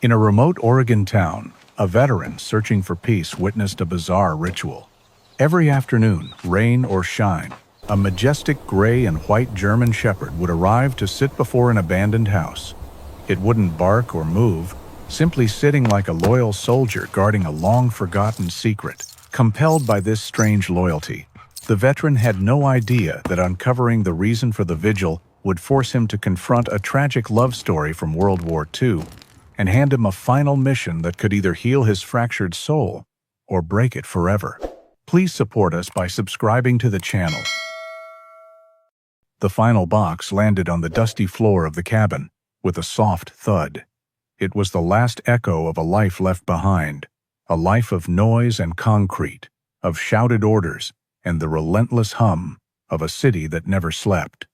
In a remote Oregon town, a veteran searching for peace witnessed a bizarre ritual. Every afternoon, rain or shine, a majestic gray and white German shepherd would arrive to sit before an abandoned house. It wouldn't bark or move, simply sitting like a loyal soldier guarding a long-forgotten secret. Compelled by this strange loyalty, the veteran had no idea that uncovering the reason for the vigil would force him to confront a tragic love story from World War II and hand him a final mission that could either heal his fractured soul or break it forever. Please support us by subscribing to the channel. The final box landed on the dusty floor of the cabin with a soft thud. It was the last echo of a life left behind, a life of noise and concrete, of shouted orders, and the relentless hum of a city that never slept.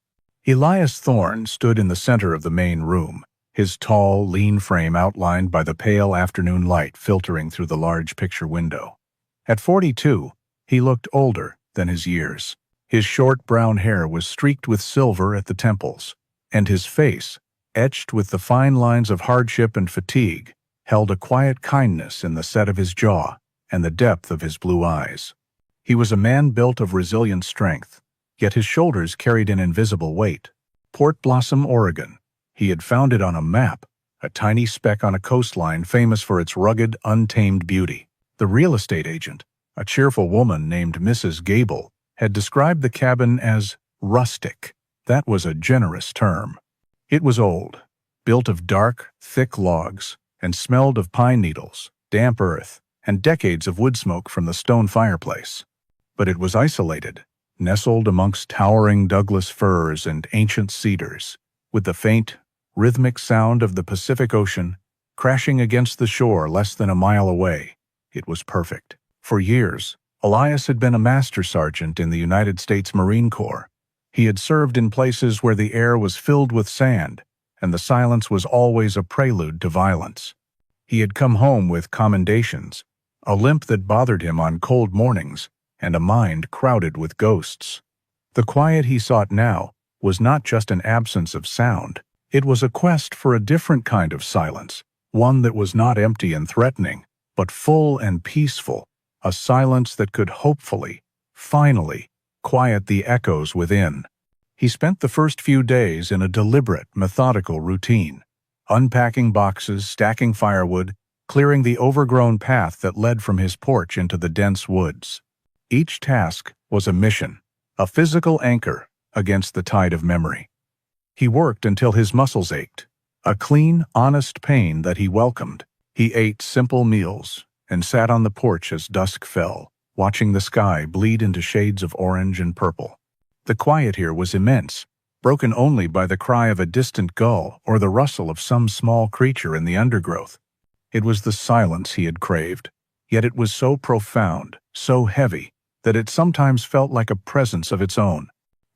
Elias Thorne stood in the center of the main room, his tall, lean frame outlined by the pale afternoon light filtering through the large picture window. At 42, he looked older than his years. His short brown hair was streaked with silver at the temples, and his face, etched with the fine lines of hardship and fatigue, held a quiet kindness in the set of his jaw and the depth of his blue eyes. He was a man built of resilient strength, yet his shoulders carried an invisible weight. Port Blossom, Oregon. He had found it on a map, a tiny speck on a coastline famous for its rugged, untamed beauty. The real estate agent, a cheerful woman named Mrs. Gable, had described the cabin as rustic. That was a generous term. It was old, built of dark, thick logs, and smelled of pine needles, damp earth, and decades of wood smoke from the stone fireplace. But it was isolated, nestled amongst towering Douglas firs and ancient cedars, with the faint, rhythmic sound of the Pacific Ocean crashing against the shore less than a mile away. It was perfect. For years, Elias had been a master sergeant in the United States Marine Corps. He had served in places where the air was filled with sand, and the silence was always a prelude to violence. He had come home with commendations, a limp that bothered him on cold mornings, and a mind crowded with ghosts. The quiet he sought now was not just an absence of sound. It was a quest for a different kind of silence, one that was not empty and threatening, but full and peaceful, a silence that could hopefully, finally, quiet the echoes within. He spent the first few days in a deliberate, methodical routine, unpacking boxes, stacking firewood, clearing the overgrown path that led from his porch into the dense woods. Each task was a mission, a physical anchor against the tide of memory. He worked until his muscles ached, a clean, honest pain that he welcomed. He ate simple meals and sat on the porch as dusk fell, watching the sky bleed into shades of orange and purple. The quiet here was immense, broken only by the cry of a distant gull or the rustle of some small creature in the undergrowth. It was the silence he had craved, yet it was so profound, so heavy, that it sometimes felt like a presence of its own.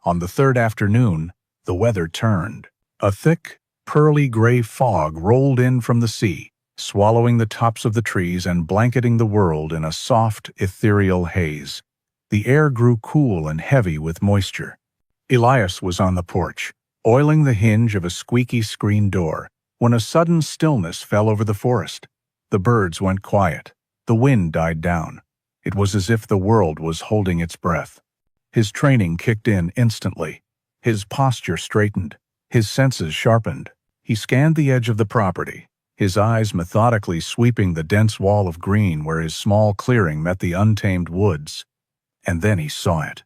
On the third afternoon, the weather turned. A thick, pearly gray fog rolled in from the sea, swallowing the tops of the trees and blanketing the world in a soft, ethereal haze. The air grew cool and heavy with moisture. Elias was on the porch, oiling the hinge of a squeaky screen door, when a sudden stillness fell over the forest. The birds went quiet. The wind died down. It was as if the world was holding its breath. His training kicked in instantly. His posture straightened, his senses sharpened. He scanned the edge of the property, his eyes methodically sweeping the dense wall of green where his small clearing met the untamed woods. And then he saw it.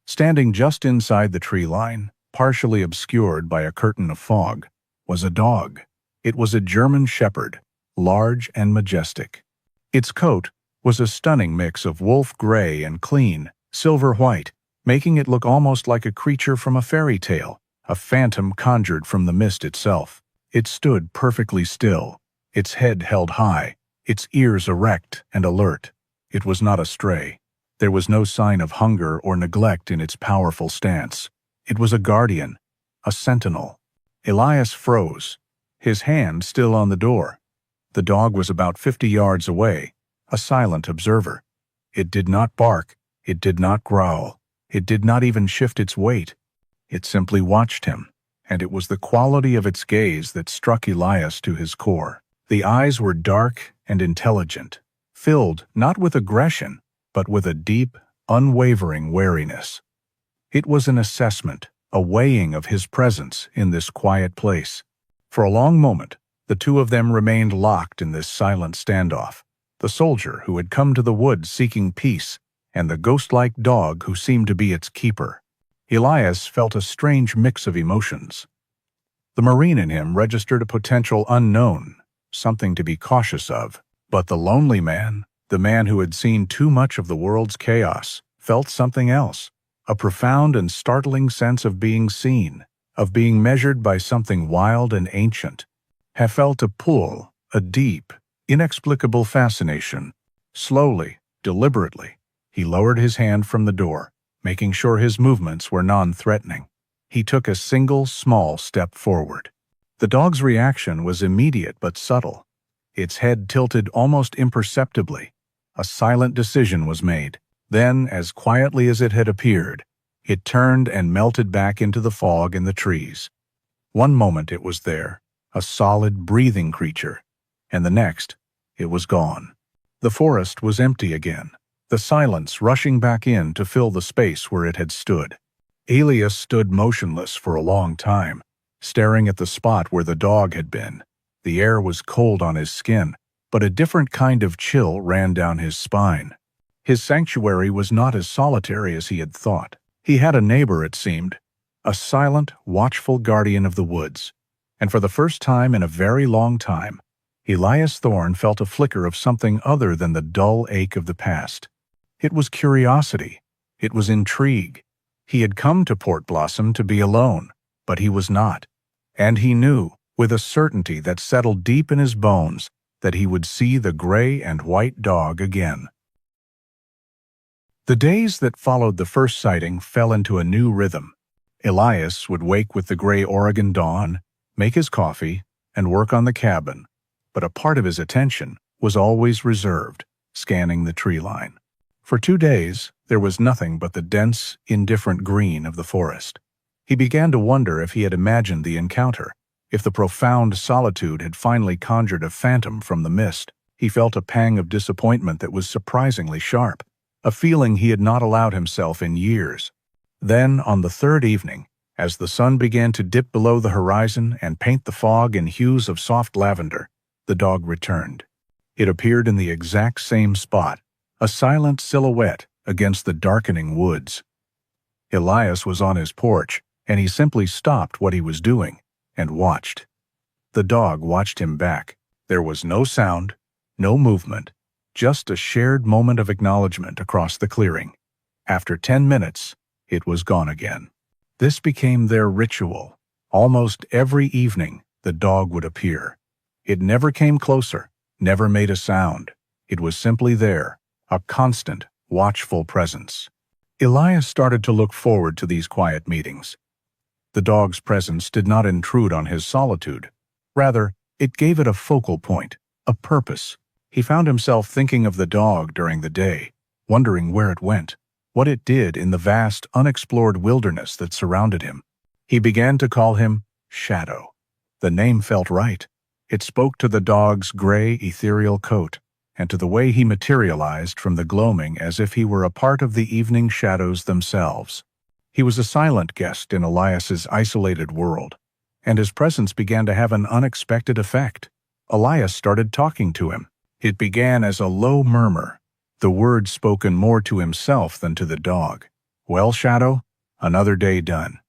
Standing just inside the tree line, partially obscured by a curtain of fog, was a dog. It was a German shepherd, large and majestic. Its coat was a stunning mix of wolf gray and clean, silver white, making it look almost like a creature from a fairy tale, a phantom conjured from the mist itself. It stood perfectly still, its head held high, its ears erect and alert. It was not a stray. There was no sign of hunger or neglect in its powerful stance. It was a guardian, a sentinel. Elias froze, his hand still on the door. The dog was about 50 yards away, a silent observer. It did not bark, it did not growl. It did not even shift its weight. It simply watched him, and it was the quality of its gaze that struck Elias to his core. The eyes were dark and intelligent, filled not with aggression, but with a deep, unwavering wariness. It was an assessment, a weighing of his presence in this quiet place. For a long moment, the two of them remained locked in this silent standoff, the soldier who had come to the woods seeking peace, and the ghost-like dog who seemed to be its keeper. Elias felt a strange mix of emotions. The Marine in him registered a potential unknown, something to be cautious of. But the lonely man, the man who had seen too much of the world's chaos, felt something else, a profound and startling sense of being seen, of being measured by something wild and ancient. He felt a pull, a deep, inexplicable fascination. Slowly, deliberately, he lowered his hand from the door, making sure his movements were non-threatening. He took a single, small step forward. The dog's reaction was immediate but subtle. Its head tilted almost imperceptibly. A silent decision was made. Then, as quietly as it had appeared, it turned and melted back into the fog in the trees. One moment it was there, a solid, breathing creature, and the next, it was gone. The forest was empty again, the silence rushing back in to fill the space where it had stood. Elias stood motionless for a long time, staring at the spot where the dog had been. The air was cold on his skin, but a different kind of chill ran down his spine. His sanctuary was not as solitary as he had thought. He had a neighbor, it seemed, a silent, watchful guardian of the woods. And for the first time in a very long time, Elias Thorne felt a flicker of something other than the dull ache of the past. It was curiosity. It was intrigue. He had come to Port Blossom to be alone, but he was not. And he knew, with a certainty that settled deep in his bones, that he would see the gray and white dog again. The days that followed the first sighting fell into a new rhythm. Elias would wake with the gray Oregon dawn, make his coffee, and work on the cabin, but a part of his attention was always reserved, scanning the tree line. For 2 days, there was nothing but the dense, indifferent green of the forest. He began to wonder if he had imagined the encounter, if the profound solitude had finally conjured a phantom from the mist. He felt a pang of disappointment that was surprisingly sharp, a feeling he had not allowed himself in years. Then, on the third evening, as the sun began to dip below the horizon and paint the fog in hues of soft lavender, the dog returned. It appeared in the exact same spot, a silent silhouette against the darkening woods. Elias was on his porch, and he simply stopped what he was doing and watched. The dog watched him back. There was no sound, no movement, just a shared moment of acknowledgement across the clearing. After 10 minutes, it was gone again. This became their ritual. Almost every evening, the dog would appear. It never came closer, never made a sound. It was simply there, a constant, watchful presence. Elias started to look forward to these quiet meetings. The dog's presence did not intrude on his solitude. Rather, it gave it a focal point, a purpose. He found himself thinking of the dog during the day, wondering where it went, what it did in the vast, unexplored wilderness that surrounded him. He began to call him Shadow. The name felt right. It spoke to the dog's gray, ethereal coat, and to the way he materialized from the gloaming as if he were a part of the evening shadows themselves. He was a silent guest in Elias's isolated world, and his presence began to have an unexpected effect. Elias started talking to him. It began as a low murmur, the words spoken more to himself than to the dog. "Well, Shadow, another day done."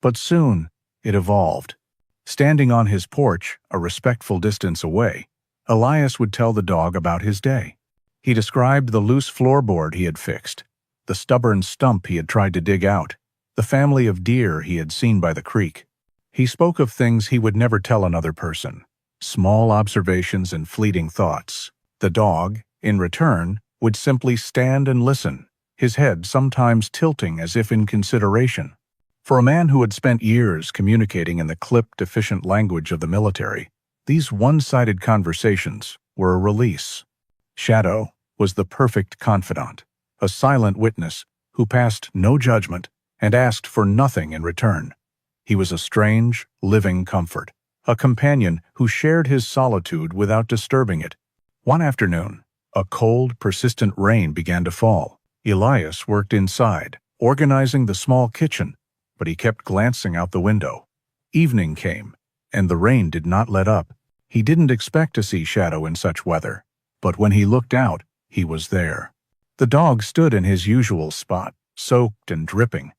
But soon, it evolved. Standing on his porch, a respectful distance away, Elias would tell the dog about his day. He described the loose floorboard he had fixed, the stubborn stump he had tried to dig out, the family of deer he had seen by the creek. He spoke of things he would never tell another person, small observations and fleeting thoughts. The dog, in return, would simply stand and listen, his head sometimes tilting as if in consideration. For a man who had spent years communicating in the clipped, efficient language of the military, these one-sided conversations were a release. Shadow was the perfect confidant, a silent witness who passed no judgment and asked for nothing in return. He was a strange, living comfort, a companion who shared his solitude without disturbing it. One afternoon, a cold, persistent rain began to fall. Elias worked inside, organizing the small kitchen, but he kept glancing out the window. Evening came, and the rain did not let up. He didn't expect to see Shadow in such weather, but when he looked out, he was there. The dog stood in his usual spot, soaked and dripping,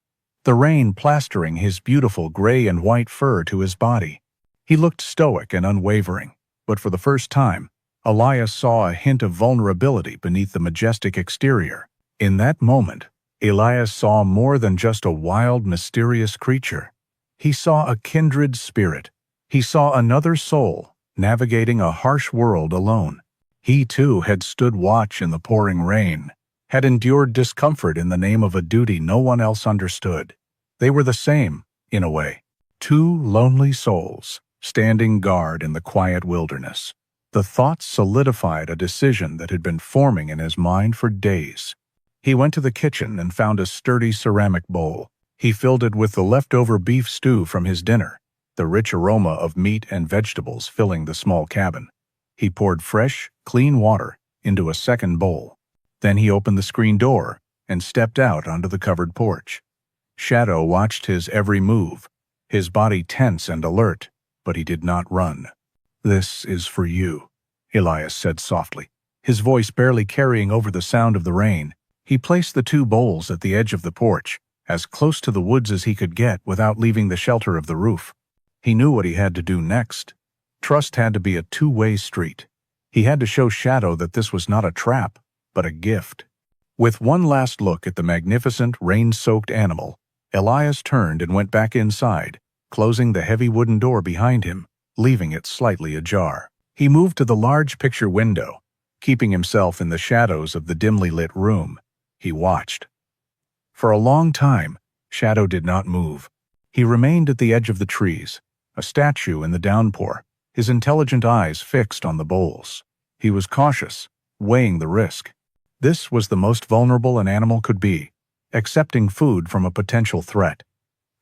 the rain plastering his beautiful gray and white fur to his body. He looked stoic and unwavering, but for the first time, Elias saw a hint of vulnerability beneath the majestic exterior. In that moment, Elias saw more than just a wild, mysterious creature. He saw a kindred spirit. He saw another soul, navigating a harsh world alone. He too had stood watch in the pouring rain, had endured discomfort in the name of a duty no one else understood. They were the same, in a way. Two lonely souls, standing guard in the quiet wilderness. The thought solidified a decision that had been forming in his mind for days. He went to the kitchen and found a sturdy ceramic bowl. He filled it with the leftover beef stew from his dinner, the rich aroma of meat and vegetables filling the small cabin. He poured fresh, clean water into a second bowl. Then he opened the screen door and stepped out onto the covered porch. Shadow watched his every move, his body tense and alert, but he did not run. "This is for you," Elias said softly, his voice barely carrying over the sound of the rain. He placed the two bowls at the edge of the porch, as close to the woods as he could get without leaving the shelter of the roof. He knew what he had to do next. Trust had to be a two-way street. He had to show Shadow that this was not a trap, but a gift. With one last look at the magnificent, rain-soaked animal, Elias turned and went back inside, closing the heavy wooden door behind him, leaving it slightly ajar. He moved to the large picture window, keeping himself in the shadows of the dimly lit room. He watched. For a long time, Shadow did not move. He remained at the edge of the trees, a statue in the downpour, his intelligent eyes fixed on the bowls. He was cautious, weighing the risk. This was the most vulnerable an animal could be, accepting food from a potential threat.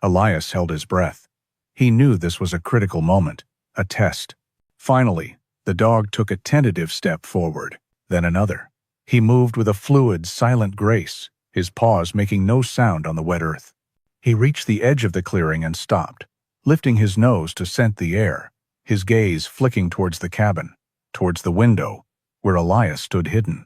Elias held his breath. He knew this was a critical moment, a test. Finally, the dog took a tentative step forward, then another. He moved with a fluid, silent grace, his paws making no sound on the wet earth. He reached the edge of the clearing and stopped, lifting his nose to scent the air, his gaze flicking towards the cabin, towards the window, where Elias stood hidden.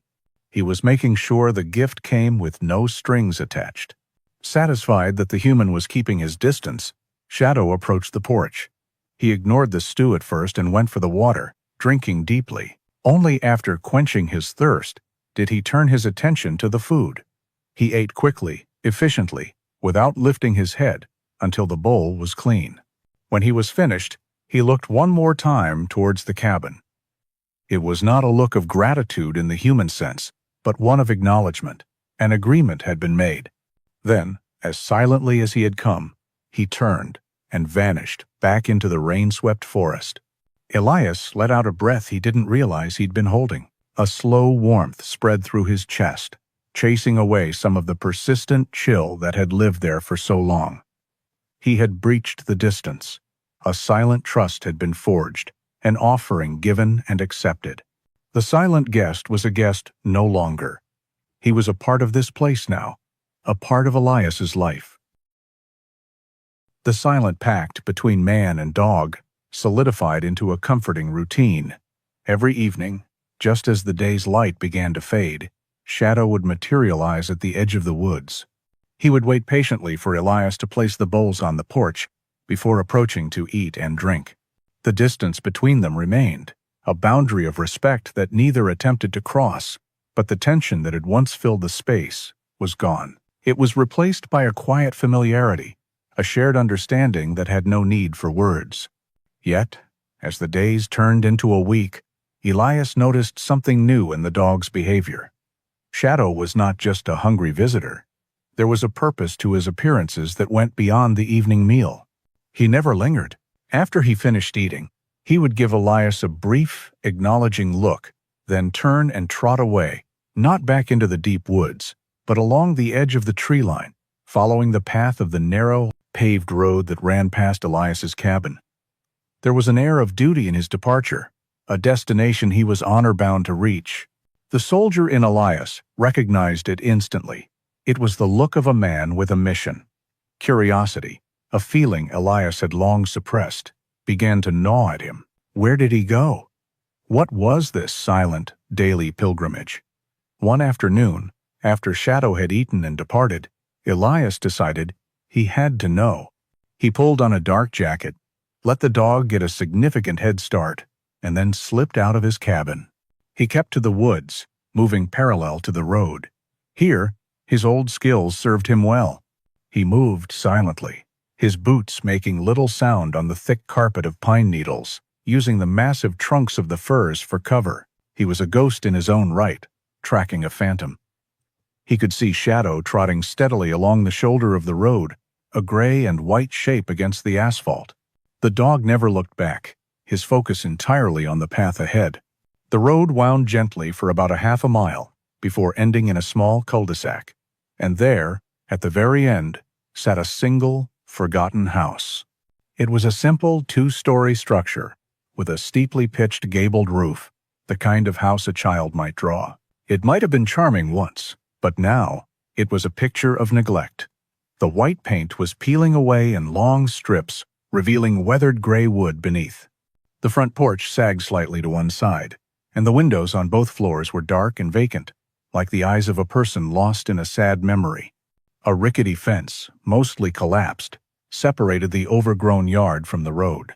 He was making sure the gift came with no strings attached. Satisfied that the human was keeping his distance, Shadow approached the porch. He ignored the stew at first and went for the water, drinking deeply. Only after quenching his thirst did he turn his attention to the food. He ate quickly, efficiently, without lifting his head, until the bowl was clean. When he was finished, he looked one more time towards the cabin. It was not a look of gratitude in the human sense, but one of acknowledgement. An agreement had been made. Then, as silently as he had come, he turned and vanished back into the rain-swept forest. Elias let out a breath he didn't realize he'd been holding. A slow warmth spread through his chest, chasing away some of the persistent chill that had lived there for so long. He had breached the distance. A silent trust had been forged, an offering given and accepted. The silent guest was a guest no longer. He was a part of this place now, a part of Elias's life. The silent pact between man and dog solidified into a comforting routine. Every evening, just as the day's light began to fade, Shadow would materialize at the edge of the woods. He would wait patiently for Elias to place the bowls on the porch before approaching to eat and drink. The distance between them remained, a boundary of respect that neither attempted to cross, but the tension that had once filled the space was gone. It was replaced by a quiet familiarity, a shared understanding that had no need for words. Yet, as the days turned into a week, Elias noticed something new in the dog's behavior. Shadow was not just a hungry visitor. There was a purpose to his appearances that went beyond the evening meal. He never lingered. After he finished eating, he would give Elias a brief, acknowledging look, then turn and trot away, not back into the deep woods, but along the edge of the tree line, following the path of the narrow, paved road that ran past Elias's cabin. There was an air of duty in his departure, a destination he was honor-bound to reach. The soldier in Elias recognized it instantly. It was the look of a man with a mission. Curiosity, a feeling Elias had long suppressed, began to gnaw at him. Where did he go? What was this silent, daily pilgrimage? One afternoon, after Shadow had eaten and departed, Elias decided he had to know. He pulled on a dark jacket, let the dog get a significant head start, and then slipped out of his cabin. He kept to the woods, moving parallel to the road. Here, his old skills served him well. He moved silently, his boots making little sound on the thick carpet of pine needles, using the massive trunks of the firs for cover. He was a ghost in his own right, tracking a phantom. He could see Shadow trotting steadily along the shoulder of the road, a gray and white shape against the asphalt. The dog never looked back, his focus entirely on the path ahead. The road wound gently for about a half a mile before ending in a small cul-de-sac, and there, at the very end, sat a single, forgotten house. It was a simple two-story structure with a steeply pitched gabled roof, the kind of house a child might draw. It might have been charming once, but now it was a picture of neglect. The white paint was peeling away in long strips, revealing weathered gray wood beneath. The front porch sagged slightly to one side, and the windows on both floors were dark and vacant, like the eyes of a person lost in a sad memory. A rickety fence, mostly collapsed, separated the overgrown yard from the road.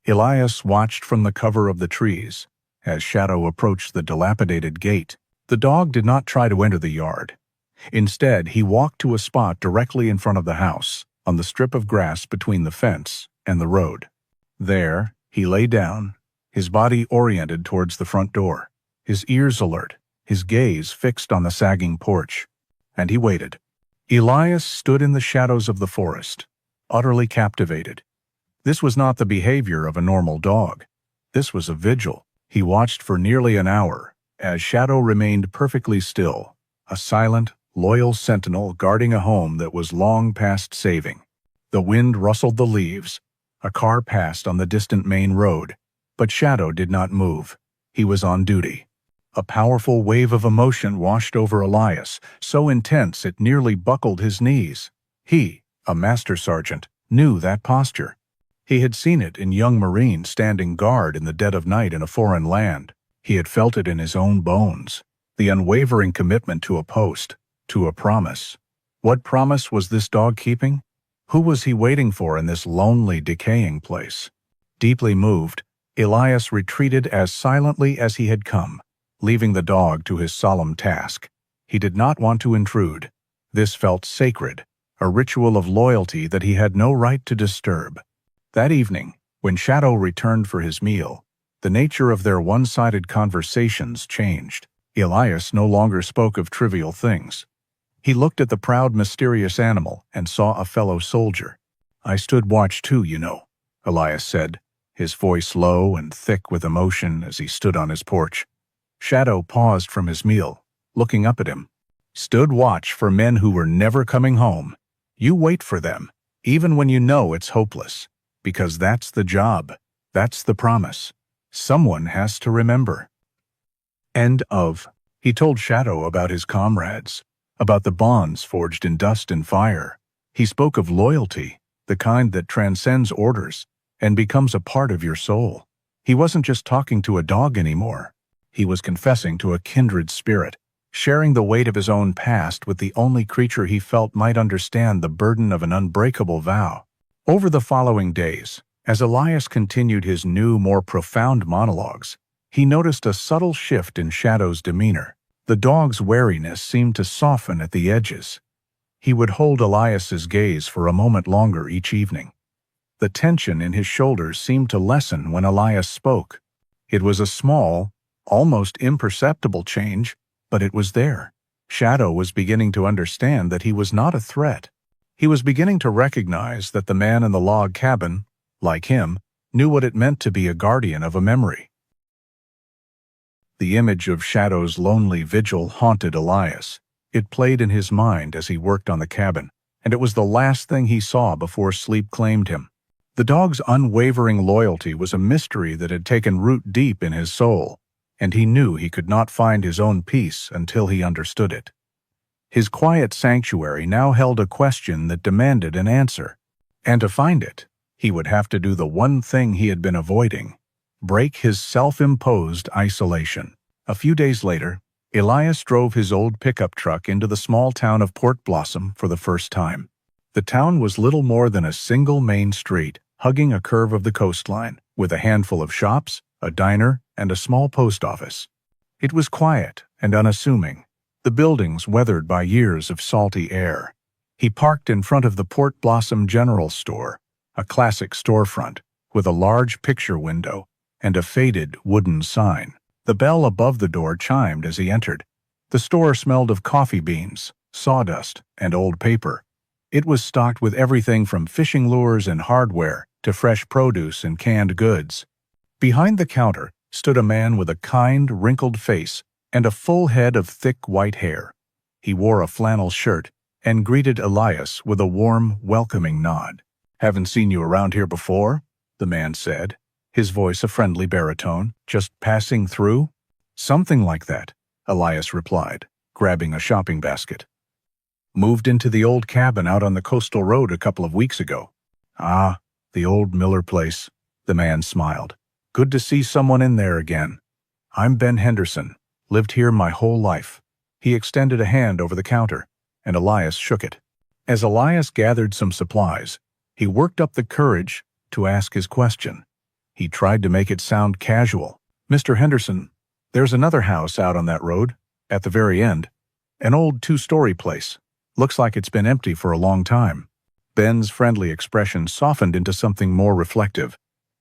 Elias watched from the cover of the trees. As Shadow approached the dilapidated gate, the dog did not try to enter the yard. Instead, he walked to a spot directly in front of the house, on the strip of grass between the fence and the road. There, he lay down, his body oriented towards the front door, his ears alert, his gaze fixed on the sagging porch. And he waited. Elias stood in the shadows of the forest, utterly captivated. This was not the behavior of a normal dog. This was a vigil. He watched for nearly an hour, as Shadow remained perfectly still, a silent, loyal sentinel guarding a home that was long past saving. The wind rustled the leaves. A car passed on the distant main road, but Shadow did not move. He was on duty. A powerful wave of emotion washed over Elias, so intense it nearly buckled his knees. He, a master sergeant, knew that posture. He had seen it in young Marines standing guard in the dead of night in a foreign land. He had felt it in his own bones. The unwavering commitment to a post, to a promise. What promise was this dog keeping? Who was he waiting for in this lonely, decaying place? Deeply moved, Elias retreated as silently as he had come, leaving the dog to his solemn task. He did not want to intrude. This felt sacred, a ritual of loyalty that he had no right to disturb. That evening, when Shadow returned for his meal, the nature of their one-sided conversations changed. Elias no longer spoke of trivial things. He looked at the proud, mysterious animal and saw a fellow soldier. "I stood watch too, you know," Elias said, his voice low and thick with emotion as he stood on his porch. Shadow paused from his meal, looking up at him. "Stood watch for men who were never coming home. You wait for them, even when you know it's hopeless. Because that's the job. That's the promise. Someone has to remember." End of. He told Shadow about his comrades, about the bonds forged in dust and fire. He spoke of loyalty, the kind that transcends orders and becomes a part of your soul. He wasn't just talking to a dog anymore. He was confessing to a kindred spirit, sharing the weight of his own past with the only creature he felt might understand the burden of an unbreakable vow. Over the following days, as Elias continued his new, more profound monologues, he noticed a subtle shift in Shadow's demeanor. The dog's wariness seemed to soften at the edges. He would hold Elias's gaze for a moment longer each evening. The tension in his shoulders seemed to lessen when Elias spoke. It was a small, almost imperceptible change, but it was there. Shadow was beginning to understand that he was not a threat. He was beginning to recognize that the man in the log cabin, like him, knew what it meant to be a guardian of a memory. The image of Shadow's lonely vigil haunted Elias. It played in his mind as he worked on the cabin, and it was the last thing he saw before sleep claimed him. The dog's unwavering loyalty was a mystery that had taken root deep in his soul, and he knew he could not find his own peace until he understood it. His quiet sanctuary now held a question that demanded an answer, and to find it, he would have to do the one thing he had been avoiding: break his self-imposed isolation. A few days later, Elias drove his old pickup truck into the small town of Port Blossom for the first time. The town was little more than a single main street, hugging a curve of the coastline, with a handful of shops, a diner, and a small post office. It was quiet and unassuming, the buildings weathered by years of salty air. He parked in front of the Port Blossom General Store, a classic storefront, with a large picture window and a faded wooden sign. The bell above the door chimed as he entered. The store smelled of coffee beans, sawdust, and old paper. It was stocked with everything from fishing lures and hardware to fresh produce and canned goods. Behind the counter stood a man with a kind, wrinkled face and a full head of thick white hair. He wore a flannel shirt and greeted Elias with a warm, welcoming nod. "Haven't seen you around here before?" the man said, his voice a friendly baritone. "Just passing through?" "Something like that," Elias replied, grabbing a shopping basket. "Moved into the old cabin out on the coastal road a couple of weeks ago." "Ah, the old Miller place," the man smiled. "Good to see someone in there again. I'm Ben Henderson, lived here my whole life." He extended a hand over the counter, and Elias shook it. As Elias gathered some supplies, he worked up the courage to ask his question. He tried to make it sound casual. "Mr. Henderson, there's another house out on that road, at the very end. An old two-story place. Looks like it's been empty for a long time." Ben's friendly expression softened into something more reflective.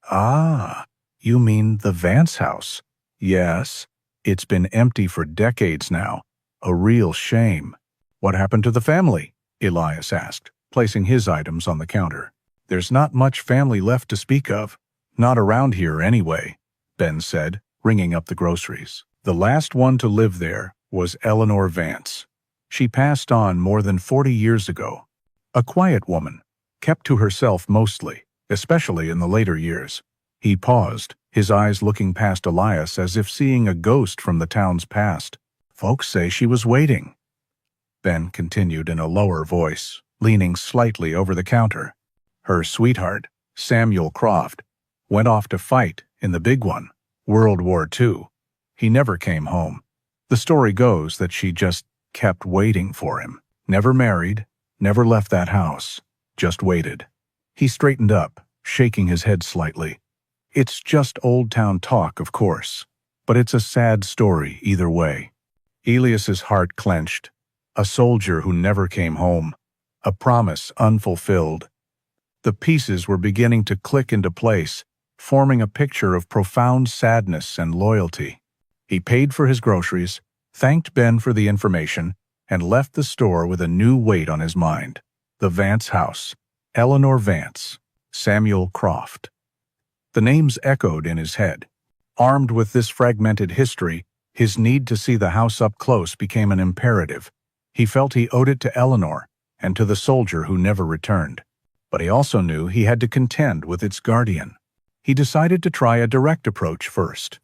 "Ah, you mean the Vance house?" "Yes, it's been empty for decades now. A real shame." "What happened to the family?" Elias asked, placing his items on the counter. "There's not much family left to speak of. Not around here anyway," Ben said, ringing up the groceries. "The last one to live there was Eleanor Vance. She passed on more than 40 years ago. A quiet woman, kept to herself mostly, especially in the later years." He paused, his eyes looking past Elias as if seeing a ghost from the town's past. "Folks say she was waiting," Ben continued in a lower voice, leaning slightly over the counter. "Her sweetheart, Samuel Croft, went off to fight in the big one, World War II. He never came home. The story goes that she just kept waiting for him. Never married, never left that house, just waited." He straightened up, shaking his head slightly. "It's just old town talk, of course, but it's a sad story either way." Elias's heart clenched. A soldier who never came home. A promise unfulfilled. The pieces were beginning to click into place, forming a picture of profound sadness and loyalty. He paid for his groceries, thanked Ben for the information, and left the store with a new weight on his mind. The Vance house. Eleanor Vance. Samuel Croft. The names echoed in his head. Armed with this fragmented history, his need to see the house up close became an imperative. He felt he owed it to Eleanor and to the soldier who never returned. But he also knew he had to contend with its guardian. He decided to try a direct approach first.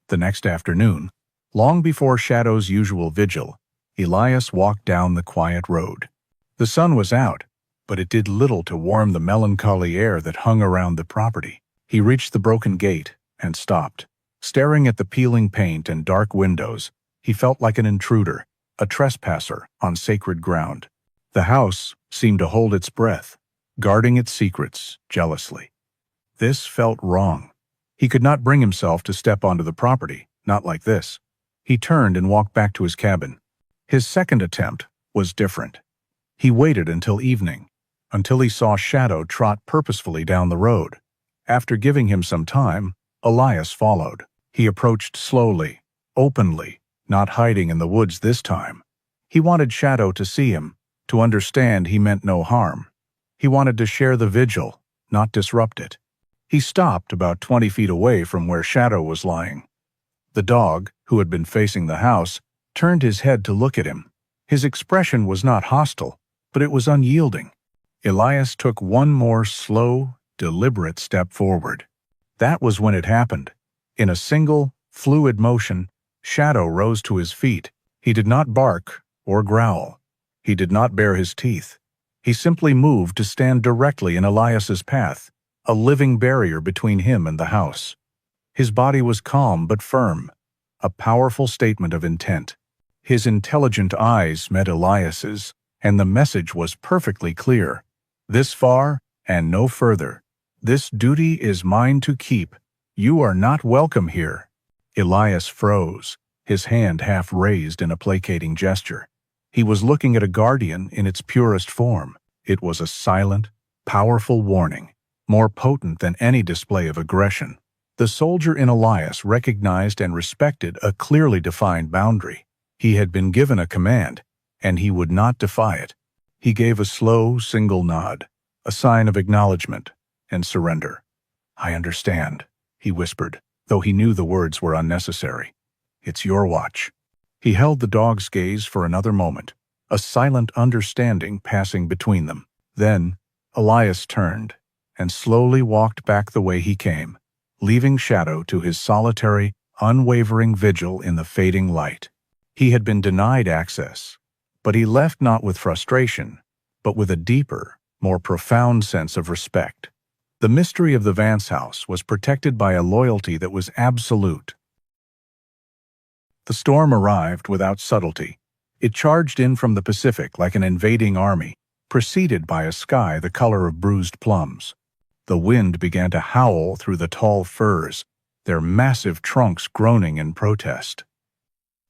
The next afternoon, long before Shadow's usual vigil, Elias walked down the quiet road. The sun was out, but it did little to warm the melancholy air that hung around the property. He reached the broken gate and stopped. Staring at the peeling paint and dark windows, he felt like an intruder, a trespasser on sacred ground. The house seemed to hold its breath, guarding its secrets jealously. This felt wrong. He could not bring himself to step onto the property, not like this. He turned and walked back to his cabin. His second attempt was different. He waited until evening, until he saw Shadow trot purposefully down the road. After giving him some time, Elias followed. He approached slowly, openly, not hiding in the woods this time. He wanted Shadow to see him, to understand he meant no harm. He wanted to share the vigil, not disrupt it. He stopped about 20 feet away from where Shadow was lying. The dog, who had been facing the house, turned his head to look at him. His expression was not hostile, but it was unyielding. Elias took one more slow, deliberate step forward. That was when it happened. In a single, fluid motion, Shadow rose to his feet. He did not bark or growl. He did not bare his teeth. He simply moved to stand directly in Elias's path, a living barrier between him and the house. His body was calm but firm, a powerful statement of intent. His intelligent eyes met Elias's, and the message was perfectly clear. This far and no further. This duty is mine to keep. You are not welcome here. Elias froze, his hand half raised in a placating gesture. He was looking at a guardian in its purest form. It was a silent, powerful warning, more potent than any display of aggression. The soldier in Elias recognized and respected a clearly defined boundary. He had been given a command, and he would not defy it. He gave a slow, single nod, a sign of acknowledgement and surrender. "I understand," he whispered, though he knew the words were unnecessary. "It's your watch." He held the dog's gaze for another moment, a silent understanding passing between them. Then, Elias turned and slowly walked back the way he came, leaving Shadow to his solitary, unwavering vigil in the fading light. He had been denied access, but he left not with frustration, but with a deeper, more profound sense of respect. The mystery of the Vance house was protected by a loyalty that was absolute. The storm arrived without subtlety. It charged in from the Pacific like an invading army, preceded by a sky the color of bruised plums. The wind began to howl through the tall firs, their massive trunks groaning in protest.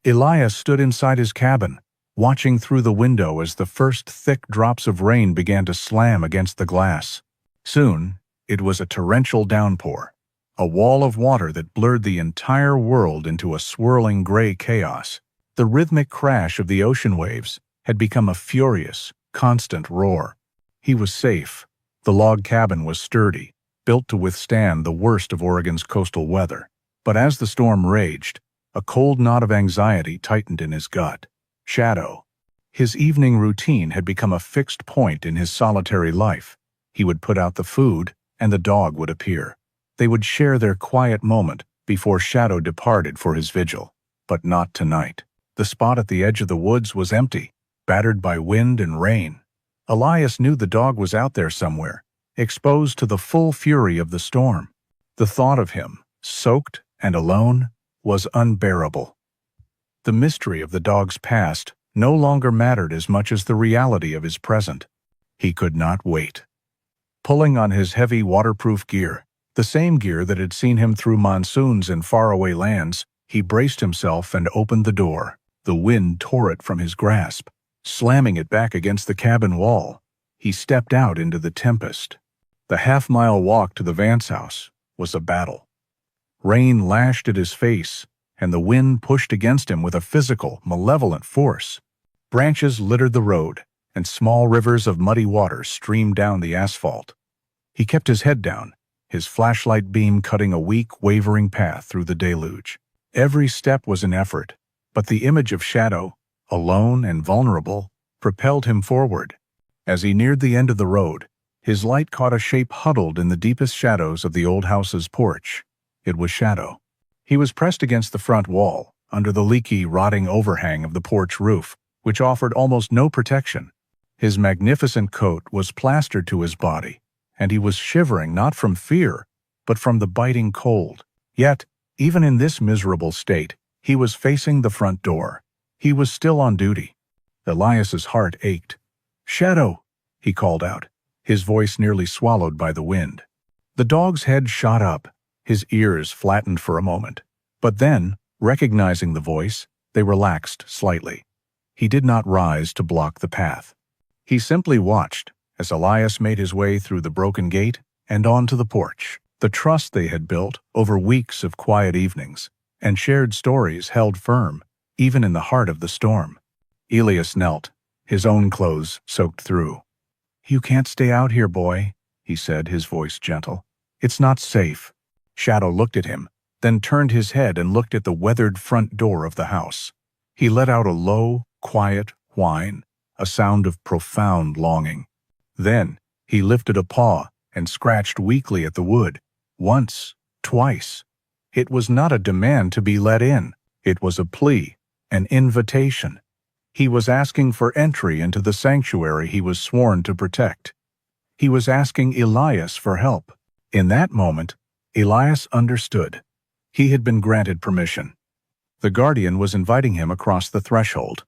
Elias stood inside his cabin, watching through the window as the first thick drops of rain began to slam against the glass. Soon, it was a torrential downpour, a wall of water that blurred the entire world into a swirling gray chaos. The rhythmic crash of the ocean waves had become a furious, constant roar. He was safe. The log cabin was sturdy, built to withstand the worst of Oregon's coastal weather. But as the storm raged, a cold knot of anxiety tightened in his gut. Shadow. His evening routine had become a fixed point in his solitary life. He would put out the food, and the dog would appear. They would share their quiet moment before Shadow departed for his vigil. But not tonight. The spot at the edge of the woods was empty, battered by wind and rain. Elias knew the dog was out there somewhere, exposed to the full fury of the storm. The thought of him, soaked and alone, was unbearable. The mystery of the dog's past no longer mattered as much as the reality of his present. He could not wait. Pulling on his heavy waterproof gear, the same gear that had seen him through monsoons in faraway lands, he braced himself and opened the door. The wind tore it from his grasp, slamming it back against the cabin wall. He stepped out into the tempest. The half-mile walk to the Vance house was a battle. Rain lashed at his face, and the wind pushed against him with a physical, malevolent force. Branches littered the road, and small rivers of muddy water streamed down the asphalt. He kept his head down, his flashlight beam cutting a weak, wavering path through the deluge. Every step was an effort, but the image of Shadow, alone and vulnerable, propelled him forward. As he neared the end of the road, his light caught a shape huddled in the deepest shadows of the old house's porch. It was Shadow. He was pressed against the front wall, under the leaky, rotting overhang of the porch roof, which offered almost no protection. His magnificent coat was plastered to his body, and he was shivering not from fear, but from the biting cold. Yet, even in this miserable state, he was facing the front door. He was still on duty. Elias's heart ached. "Shadow!" he called out, his voice nearly swallowed by the wind. The dog's head shot up, his ears flattened for a moment. But then, recognizing the voice, they relaxed slightly. He did not rise to block the path. He simply watched as Elias made his way through the broken gate and onto the porch. The trust they had built over weeks of quiet evenings and shared stories held firm, even in the heart of the storm. Elias knelt, his own clothes soaked through. "You can't stay out here, boy," he said, his voice gentle. "It's not safe." Shadow looked at him, then turned his head and looked at the weathered front door of the house. He let out a low, quiet whine, a sound of profound longing. Then he lifted a paw and scratched weakly at the wood. Once, twice. It was not a demand to be let in. It was a plea, an invitation. He was asking for entry into the sanctuary he was sworn to protect. He was asking Elias for help. In that moment, Elias understood. He had been granted permission. The guardian was inviting him across the threshold.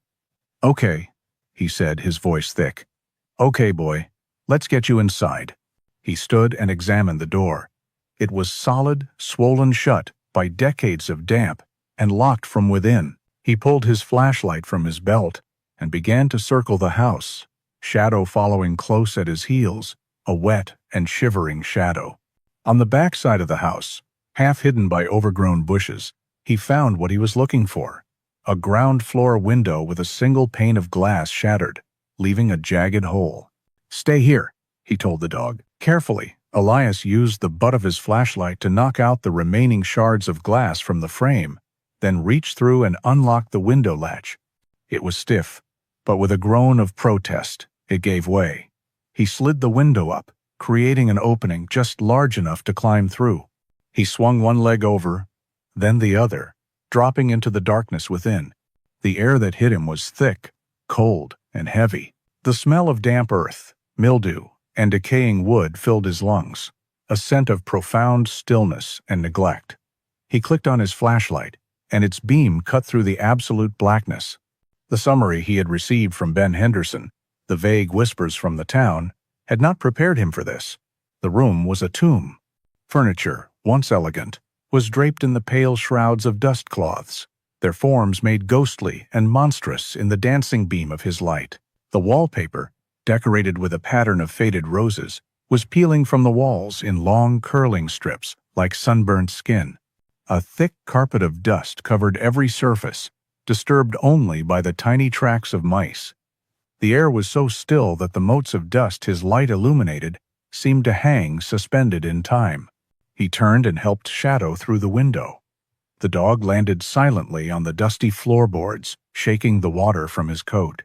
"Okay," he said, his voice thick. "Okay, boy, let's get you inside." He stood and examined the door. It was solid, swollen shut by decades of damp, and locked from within. He pulled his flashlight from his belt and began to circle the house, Shadow following close at his heels, a wet and shivering shadow. On the back side of the house, half hidden by overgrown bushes, he found what he was looking for. A ground-floor window with a single pane of glass shattered, leaving a jagged hole. "Stay here," he told the dog. Carefully, Elias used the butt of his flashlight to knock out the remaining shards of glass from the frame, then reached through and unlocked the window latch. It was stiff, but with a groan of protest, it gave way. He slid the window up, creating an opening just large enough to climb through. He swung one leg over, then the other, dropping into the darkness within. The air that hit him was thick, cold, and heavy. The smell of damp earth, mildew, and decaying wood filled his lungs, a scent of profound stillness and neglect. He clicked on his flashlight, and its beam cut through the absolute blackness. The summary he had received from Ben Henderson, the vague whispers from the town, had not prepared him for this. The room was a tomb. Furniture, once elegant, was draped in the pale shrouds of dust cloths, their forms made ghostly and monstrous in the dancing beam of his light. The wallpaper, decorated with a pattern of faded roses, was peeling from the walls in long curling strips like sunburnt skin. A thick carpet of dust covered every surface, disturbed only by the tiny tracks of mice. The air was so still that the motes of dust his light illuminated seemed to hang suspended in time. He turned and helped Shadow through the window. The dog landed silently on the dusty floorboards, shaking the water from his coat.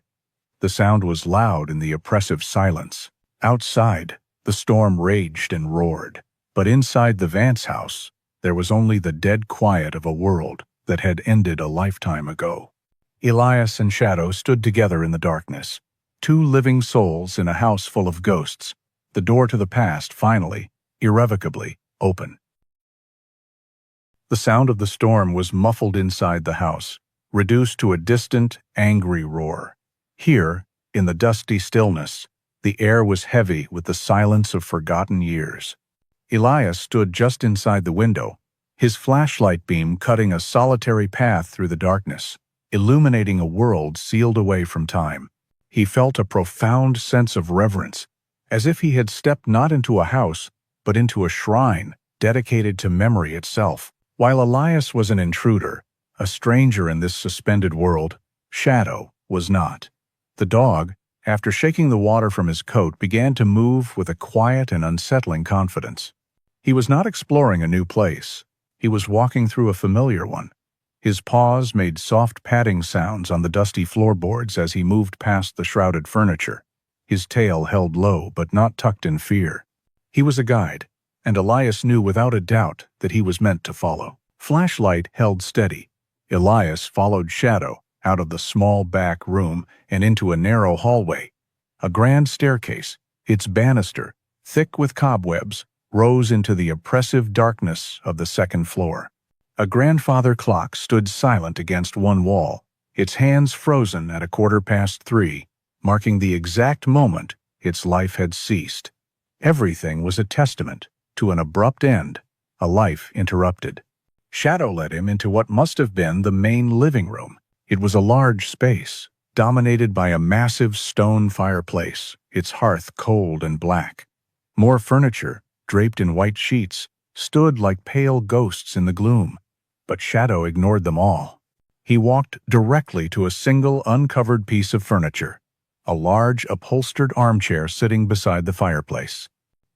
The sound was loud in the oppressive silence. Outside, the storm raged and roared, but inside the Vance house, there was only the dead quiet of a world that had ended a lifetime ago. Elias and Shadow stood together in the darkness, two living souls in a house full of ghosts, the door to the past finally, irrevocably, open. The sound of the storm was muffled inside the house, reduced to a distant, angry roar. Here, in the dusty stillness, the air was heavy with the silence of forgotten years. Elias stood just inside the window, his flashlight beam cutting a solitary path through the darkness, illuminating a world sealed away from time. He felt a profound sense of reverence, as if he had stepped not into a house, but into a shrine dedicated to memory itself. While Elias was an intruder, a stranger in this suspended world, Shadow was not. The dog, after shaking the water from his coat, began to move with a quiet and unsettling confidence. He was not exploring a new place. He was walking through a familiar one. His paws made soft padding sounds on the dusty floorboards as he moved past the shrouded furniture. His tail held low but not tucked in fear. He was a guide, and Elias knew without a doubt that he was meant to follow. Flashlight held steady. Elias followed Shadow out of the small back room and into a narrow hallway. A grand staircase, its banister, thick with cobwebs, rose into the oppressive darkness of the second floor. A grandfather clock stood silent against one wall, its hands frozen at 3:15, marking the exact moment its life had ceased. Everything was a testament to an abrupt end, a life interrupted. Shadow led him into what must have been the main living room. It was a large space, dominated by a massive stone fireplace, its hearth cold and black. More furniture, draped in white sheets, stood like pale ghosts in the gloom, but Shadow ignored them all. He walked directly to a single uncovered piece of furniture, a large upholstered armchair sitting beside the fireplace.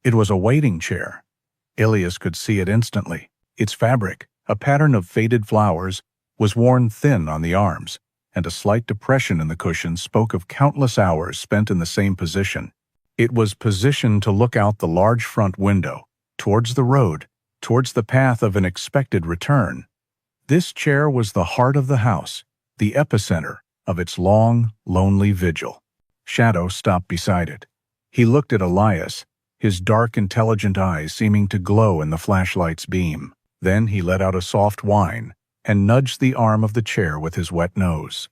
It was a waiting chair. Elias could see it instantly. Its fabric, a pattern of faded flowers, was worn thin on the arms, and a slight depression in the cushion spoke of countless hours spent in the same position. It was positioned to look out the large front window, towards the road, towards the path of an expected return. This chair was the heart of the house, the epicenter of its long, lonely vigil. Shadow stopped beside it. He looked at Elias, his dark, intelligent eyes seeming to glow in the flashlight's beam. Then he let out a soft whine and nudged the arm of the chair with his wet nose.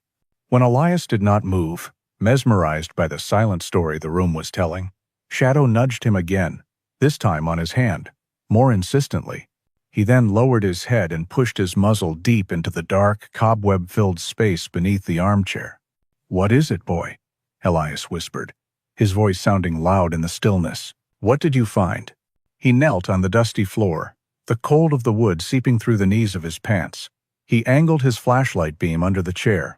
When Elias did not move, mesmerized by the silent story the room was telling, Shadow nudged him again, this time on his hand, more insistently. He then lowered his head and pushed his muzzle deep into the dark, cobweb-filled space beneath the armchair. "What is it, boy?" Elias whispered, his voice sounding loud in the stillness. "What did you find?" He knelt on the dusty floor, the cold of the wood seeping through the knees of his pants. He angled his flashlight beam under the chair.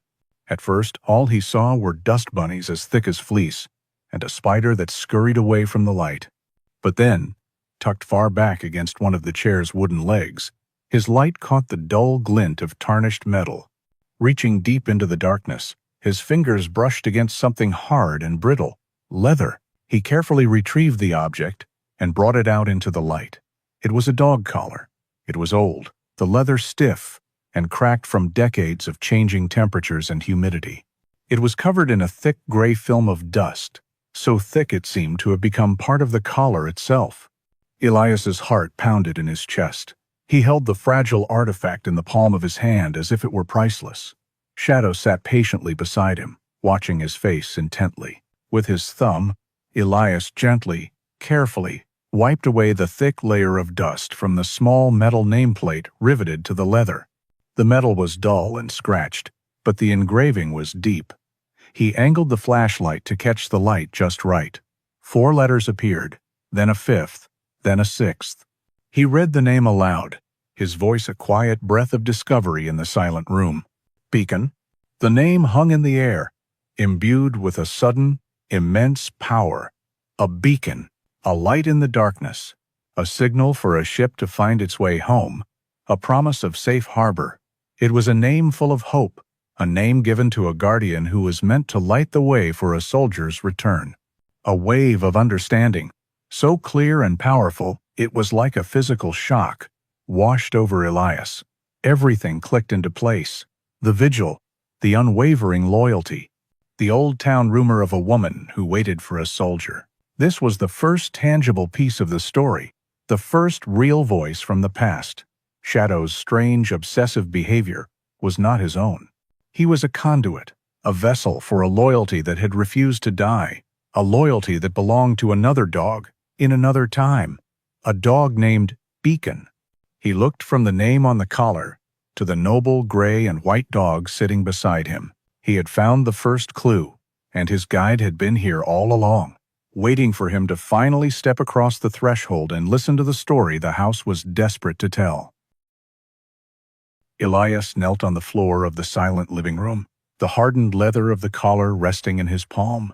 At first, all he saw were dust bunnies as thick as fleece, and a spider that scurried away from the light. But then, tucked far back against one of the chair's wooden legs, his light caught the dull glint of tarnished metal. Reaching deep into the darkness, his fingers brushed against something hard and brittle, leather. He carefully retrieved the object and brought it out into the light. It was a dog collar. It was old, the leather stiff, and cracked from decades of changing temperatures and humidity. It was covered in a thick gray film of dust, so thick it seemed to have become part of the collar itself. Elias's heart pounded in his chest. He held the fragile artifact in the palm of his hand as if it were priceless. Shadow sat patiently beside him, watching his face intently. With his thumb, Elias gently, carefully, wiped away the thick layer of dust from the small metal nameplate riveted to the leather. The metal was dull and scratched, but the engraving was deep. He angled the flashlight to catch the light just right. 4 letters appeared, then a 5th, then a 6th. He read the name aloud, his voice a quiet breath of discovery in the silent room. Beacon. The name hung in the air, imbued with a sudden, immense power. A beacon, a light in the darkness, a signal for a ship to find its way home, a promise of safe harbor. It was a name full of hope, a name given to a guardian who was meant to light the way for a soldier's return. A wave of understanding, so clear and powerful it was like a physical shock, washed over Elias. Everything clicked into place. The vigil, the unwavering loyalty, the old town rumor of a woman who waited for a soldier. This was the first tangible piece of the story, the first real voice from the past. Shadow's strange, obsessive behavior was not his own. He was a conduit, a vessel for a loyalty that had refused to die, a loyalty that belonged to another dog, in another time, a dog named Beacon. He looked from the name on the collar to the noble gray and white dog sitting beside him. He had found the first clue, and his guide had been here all along, waiting for him to finally step across the threshold and listen to the story the house was desperate to tell. Elias knelt on the floor of the silent living room, the hardened leather of the collar resting in his palm.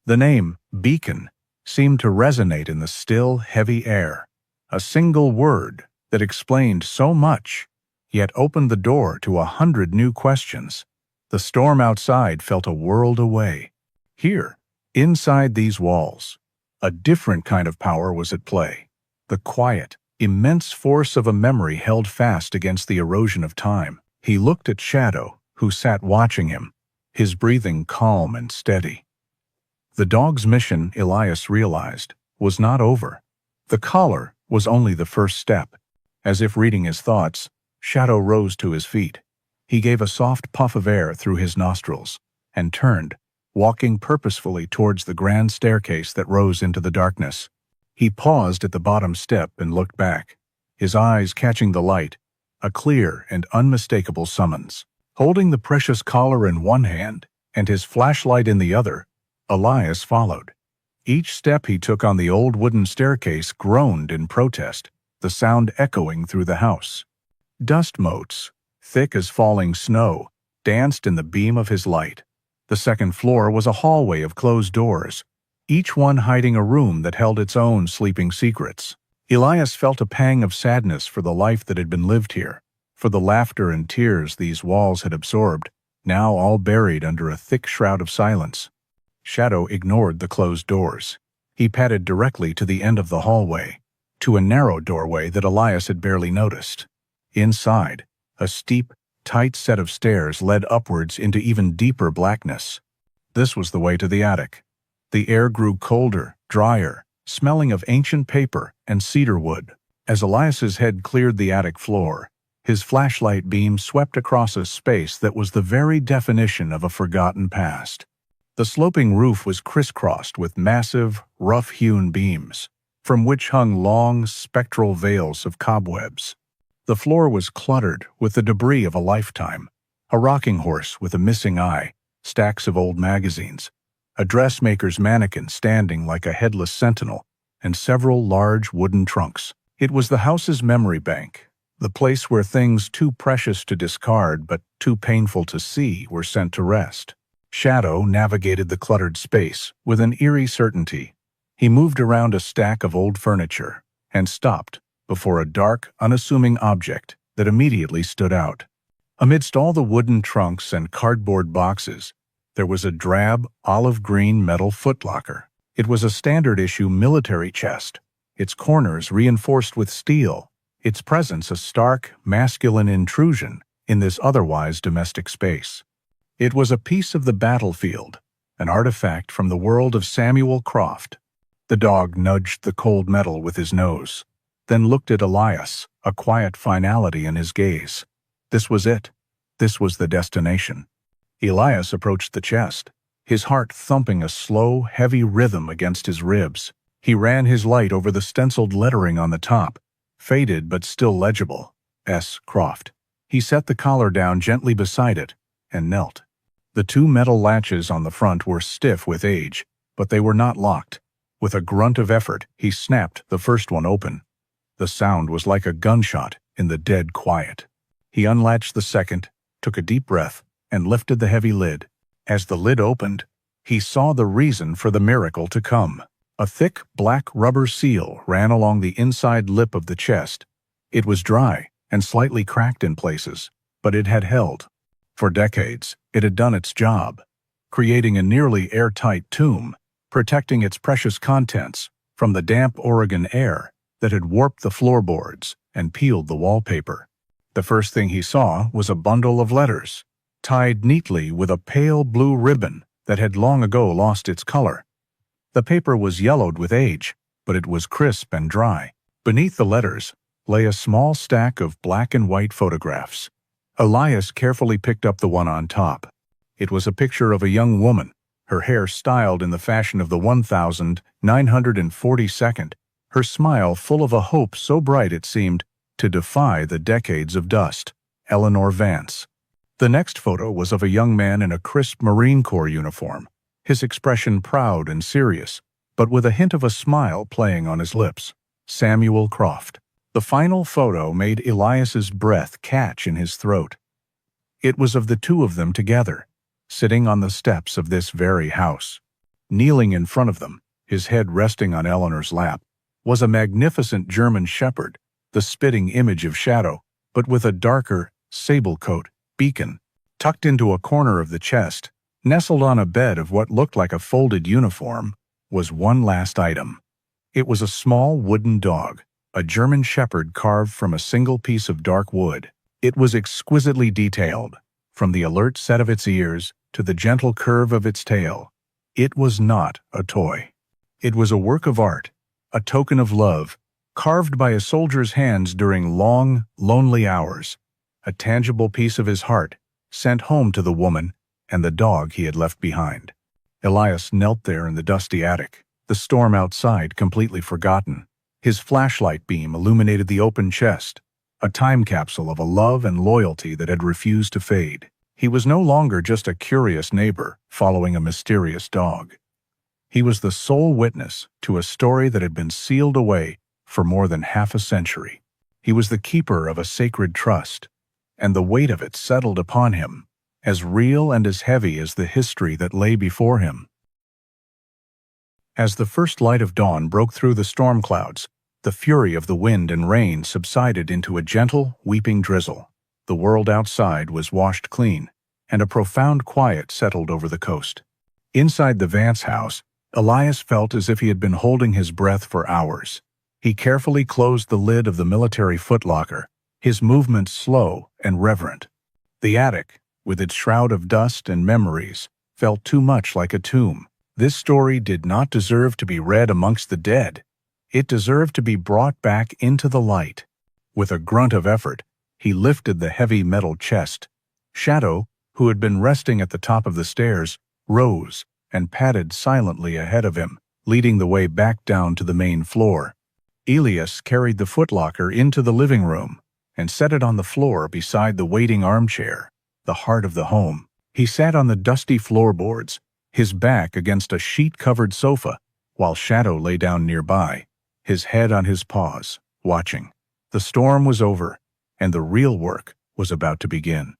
The name, Beacon, seemed to resonate in the still, heavy air, a single word that explained so much, yet opened the door to 100 new questions. The storm outside felt a world away. Here, inside these walls, a different kind of power was at play. The quiet, immense force of a memory held fast against the erosion of time. He looked at Shadow, who sat watching him, his breathing calm and steady. The dog's mission, Elias realized, was not over. The collar was only the first step. As if reading his thoughts, Shadow rose to his feet. He gave a soft puff of air through his nostrils and turned, walking purposefully towards the grand staircase that rose into the darkness. He paused at the bottom step and looked back, his eyes catching the light, a clear and unmistakable summons. Holding the precious collar in one hand and his flashlight in the other, Elias followed. Each step he took on the old wooden staircase groaned in protest, the sound echoing through the house. Dust motes, thick as falling snow, danced in the beam of his light. The second floor was a hallway of closed doors, each one hiding a room that held its own sleeping secrets. Elias felt a pang of sadness for the life that had been lived here, for the laughter and tears these walls had absorbed, now all buried under a thick shroud of silence. Shadow ignored the closed doors. He padded directly to the end of the hallway, to a narrow doorway that Elias had barely noticed. Inside, a steep, tight set of stairs led upwards into even deeper blackness. This was the way to the attic. The air grew colder, drier, smelling of ancient paper and cedar wood. As Elias's head cleared the attic floor, his flashlight beam swept across a space that was the very definition of a forgotten past. The sloping roof was crisscrossed with massive, rough-hewn beams, from which hung long, spectral veils of cobwebs. The floor was cluttered with the debris of a lifetime: a rocking horse with a missing eye, stacks of old magazines, a dressmaker's mannequin standing like a headless sentinel, and several large wooden trunks. It was the house's memory bank, the place where things too precious to discard but too painful to see were sent to rest. Shadow navigated the cluttered space with an eerie certainty. He moved around a stack of old furniture and stopped before a dark, unassuming object that immediately stood out. Amidst all the wooden trunks and cardboard boxes, there was a drab, olive-green metal footlocker. It was a standard-issue military chest, its corners reinforced with steel, its presence a stark, masculine intrusion in this otherwise domestic space. It was a piece of the battlefield, an artifact from the world of Samuel Croft. The dog nudged the cold metal with his nose, then looked at Elias, a quiet finality in his gaze. This was it. This was the destination. Elias approached the chest, his heart thumping a slow, heavy rhythm against his ribs. He ran his light over the stenciled lettering on the top, faded but still legible: S. Croft. He set the collar down gently beside it and knelt. The two metal latches on the front were stiff with age, but they were not locked. With a grunt of effort, he snapped the first one open. The sound was like a gunshot in the dead quiet. He unlatched the second, took a deep breath, and lifted the heavy lid. As the lid opened, he saw the reason for the miracle to come. A thick, black rubber seal ran along the inside lip of the chest. It was dry and slightly cracked in places, but it had held. For decades, it had done its job, creating a nearly airtight tomb, protecting its precious contents from the damp Oregon air that had warped the floorboards and peeled the wallpaper. The first thing he saw was a bundle of letters, tied neatly with a pale blue ribbon that had long ago lost its color. The paper was yellowed with age, but it was crisp and dry. Beneath the letters lay a small stack of black and white photographs. Elias carefully picked up the one on top. It was a picture of a young woman, her hair styled in the fashion of the 1942nd, her smile full of a hope so bright it seemed to defy the decades of dust. Eleanor Vance. The next photo was of a young man in a crisp Marine Corps uniform, his expression proud and serious, but with a hint of a smile playing on his lips. Samuel Croft. The final photo made Elias's breath catch in his throat. It was of the two of them together, sitting on the steps of this very house. Kneeling in front of them, his head resting on Eleanor's lap, was a magnificent German shepherd, the spitting image of Shadow, but with a darker, sable coat, beacon. Tucked into a corner of the chest, nestled on a bed of what looked like a folded uniform, was one last item. It was a small wooden dog, a German shepherd carved from a single piece of dark wood. It was exquisitely detailed, from the alert set of its ears to the gentle curve of its tail. It was not a toy. It was a work of art, a token of love, carved by a soldier's hands during long, lonely hours, a tangible piece of his heart, sent home to the woman and the dog he had left behind. Elias knelt there in the dusty attic, the storm outside completely forgotten. His flashlight beam illuminated the open chest, a time capsule of a love and loyalty that had refused to fade. He was no longer just a curious neighbor following a mysterious dog. He was the sole witness to a story that had been sealed away for more than half a century. He was the keeper of a sacred trust, and the weight of it settled upon him, as real and as heavy as the history that lay before him. As the first light of dawn broke through the storm clouds, the fury of the wind and rain subsided into a gentle, weeping drizzle. The world outside was washed clean, and a profound quiet settled over the coast. Inside the Vance house, Elias felt as if he had been holding his breath for hours. He carefully closed the lid of the military footlocker, his movements slow and reverent. The attic, with its shroud of dust and memories, felt too much like a tomb. This story did not deserve to be read amongst the dead. It deserved to be brought back into the light. With a grunt of effort, he lifted the heavy metal chest. Shadow, who had been resting at the top of the stairs, rose and padded silently ahead of him, leading the way back down to the main floor. Elias carried the footlocker into the living room and set it on the floor beside the waiting armchair, the heart of the home. He sat on the dusty floorboards, his back against a sheet-covered sofa, while Shadow lay down nearby, his head on his paws, watching. The storm was over, and the real work was about to begin.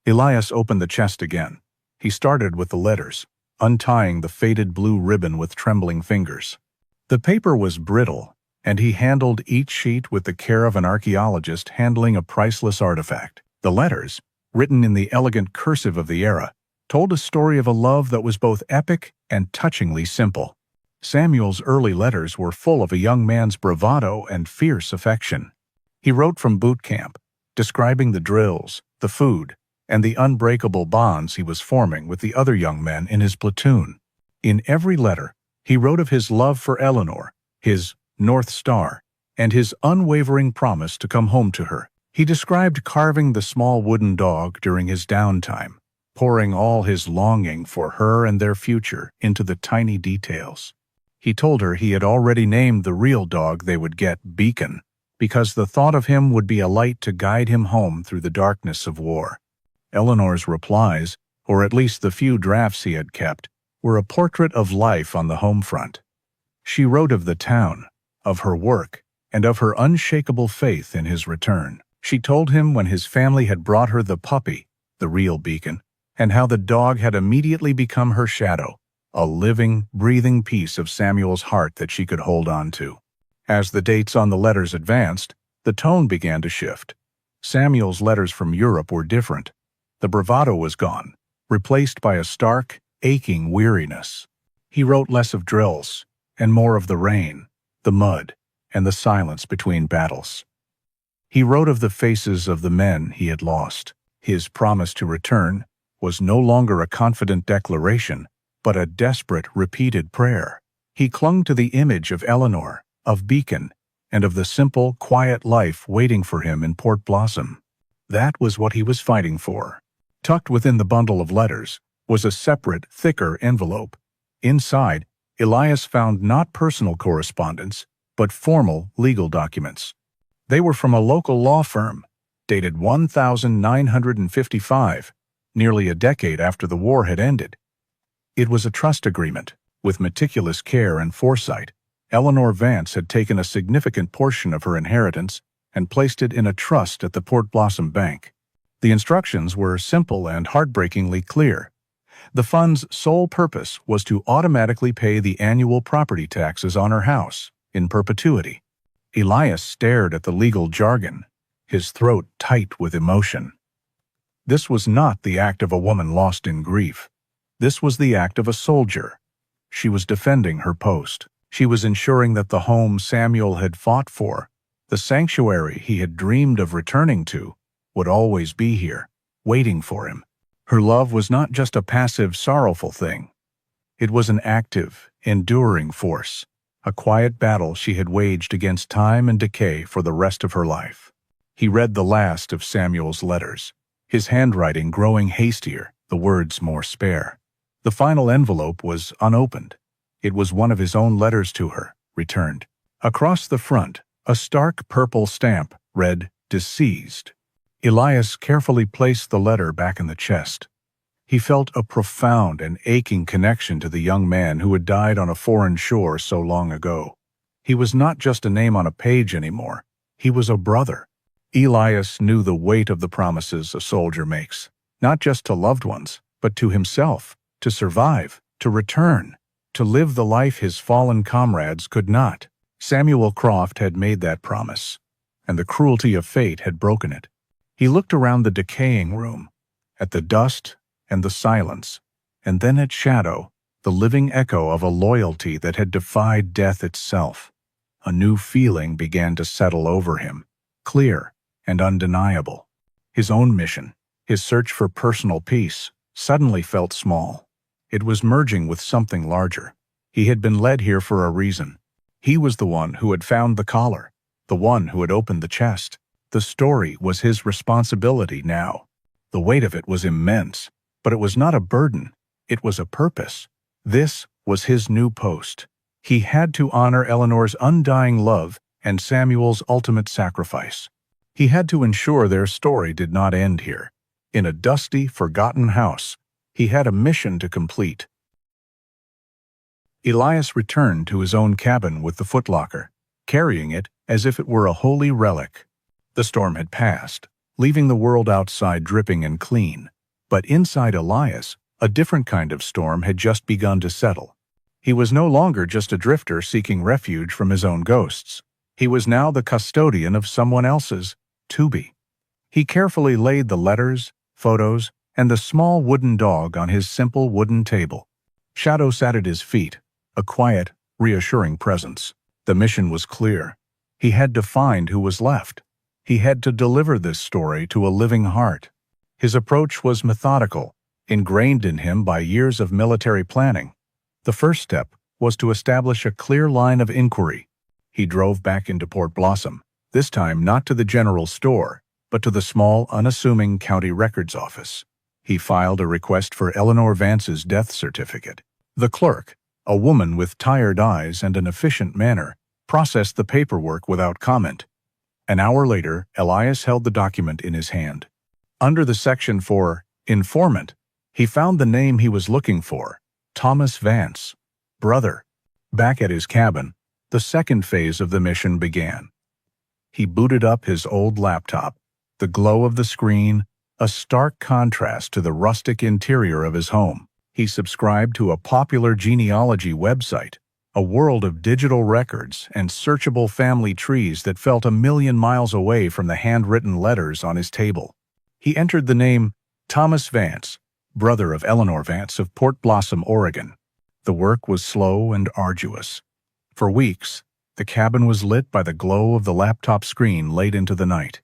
Elias opened the chest again. He started with the letters, untying the faded blue ribbon with trembling fingers. The paper was brittle, and he handled each sheet with the care of an archaeologist handling a priceless artifact. The letters, written in the elegant cursive of the era, told a story of a love that was both epic and touchingly simple. Samuel's early letters were full of a young man's bravado and fierce affection. He wrote from boot camp, describing the drills, the food, and the unbreakable bonds he was forming with the other young men in his platoon. In every letter, he wrote of his love for Eleanor, his North Star, and his unwavering promise to come home to her. He described carving the small wooden dog during his downtime, pouring all his longing for her and their future into the tiny details. He told her he had already named the real dog they would get Beacon, because the thought of him would be a light to guide him home through the darkness of war. Eleanor's replies, or at least the few drafts he had kept, were a portrait of life on the home front. She wrote of the town, of her work, and of her unshakable faith in his return. She told him when his family had brought her the puppy, the real Beacon, and how the dog had immediately become her shadow, a living, breathing piece of Samuel's heart that she could hold on to. As the dates on the letters advanced, the tone began to shift. Samuel's letters from Europe were different. The bravado was gone, replaced by a stark, aching weariness. He wrote less of drills, and more of the rain, the mud, and the silence between battles. He wrote of the faces of the men he had lost. His promise to return was no longer a confident declaration, but a desperate, repeated prayer. He clung to the image of Eleanor, of Beacon, and of the simple, quiet life waiting for him in Port Blossom. That was what he was fighting for. Tucked within the bundle of letters was a separate, thicker envelope. Inside, Elias found not personal correspondence, but formal legal documents. They were from a local law firm, dated 1955, nearly a decade after the war had ended. It was a trust agreement. With meticulous care and foresight, Eleanor Vance had taken a significant portion of her inheritance and placed it in a trust at the Port Blossom Bank. The instructions were simple and heartbreakingly clear. The fund's sole purpose was to automatically pay the annual property taxes on her house, in perpetuity. Elias stared at the legal jargon, his throat tight with emotion. This was not the act of a woman lost in grief. This was the act of a soldier. She was defending her post. She was ensuring that the home Samuel had fought for, the sanctuary he had dreamed of returning to, would always be here, waiting for him. Her love was not just a passive, sorrowful thing. It was an active, enduring force, a quiet battle she had waged against time and decay for the rest of her life. He read the last of Samuel's letters, his handwriting growing hastier, the words more spare. The final envelope was unopened. It was one of his own letters to her, returned. Across the front, a stark purple stamp read, "Deceased." Elias carefully placed the letter back in the chest. He felt a profound and aching connection to the young man who had died on a foreign shore so long ago. He was not just a name on a page anymore. He was a brother. Elias knew the weight of the promises a soldier makes, not just to loved ones, but to himself, to survive, to return, to live the life his fallen comrades could not. Samuel Croft had made that promise, and the cruelty of fate had broken it. He looked around the decaying room, at the dust and the silence, and then at Shadow, the living echo of a loyalty that had defied death itself. A new feeling began to settle over him, clear and undeniable. His own mission, his search for personal peace, suddenly felt small. It was merging with something larger. He had been led here for a reason. He was the one who had found the collar, the one who had opened the chest. The story was his responsibility now. The weight of it was immense, but it was not a burden. It was a purpose. This was his new post. He had to honor Eleanor's undying love and Samuel's ultimate sacrifice. He had to ensure their story did not end here. In a dusty, forgotten house, he had a mission to complete. Elias returned to his own cabin with the footlocker, carrying it as if it were a holy relic. The storm had passed, leaving the world outside dripping and clean. But inside Elias, a different kind of storm had just begun to settle. He was no longer just a drifter seeking refuge from his own ghosts. He was now the custodian of someone else's, to be. He carefully laid the letters, photos, and the small wooden dog on his simple wooden table. Shadow sat at his feet, a quiet, reassuring presence. The mission was clear. He had to find who was left. He had to deliver this story to a living heart. His approach was methodical, ingrained in him by years of military planning. The first step was to establish a clear line of inquiry. He drove back into Port Blossom, this time not to the general store, but to the small, unassuming county records office. He filed a request for Eleanor Vance's death certificate. The clerk, a woman with tired eyes and an efficient manner, processed the paperwork without comment. An hour later, Elias held the document in his hand. Under the section for informant, he found the name he was looking for, Thomas Vance, brother. Back at his cabin, the second phase of the mission began. He booted up his old laptop, the glow of the screen, a stark contrast to the rustic interior of his home. He subscribed to a popular genealogy website, a world of digital records and searchable family trees that felt 1,000,000 miles away from the handwritten letters on his table. He entered the name Thomas Vance, brother of Eleanor Vance of Port Blossom, Oregon. The work was slow and arduous. For weeks, the cabin was lit by the glow of the laptop screen late into the night.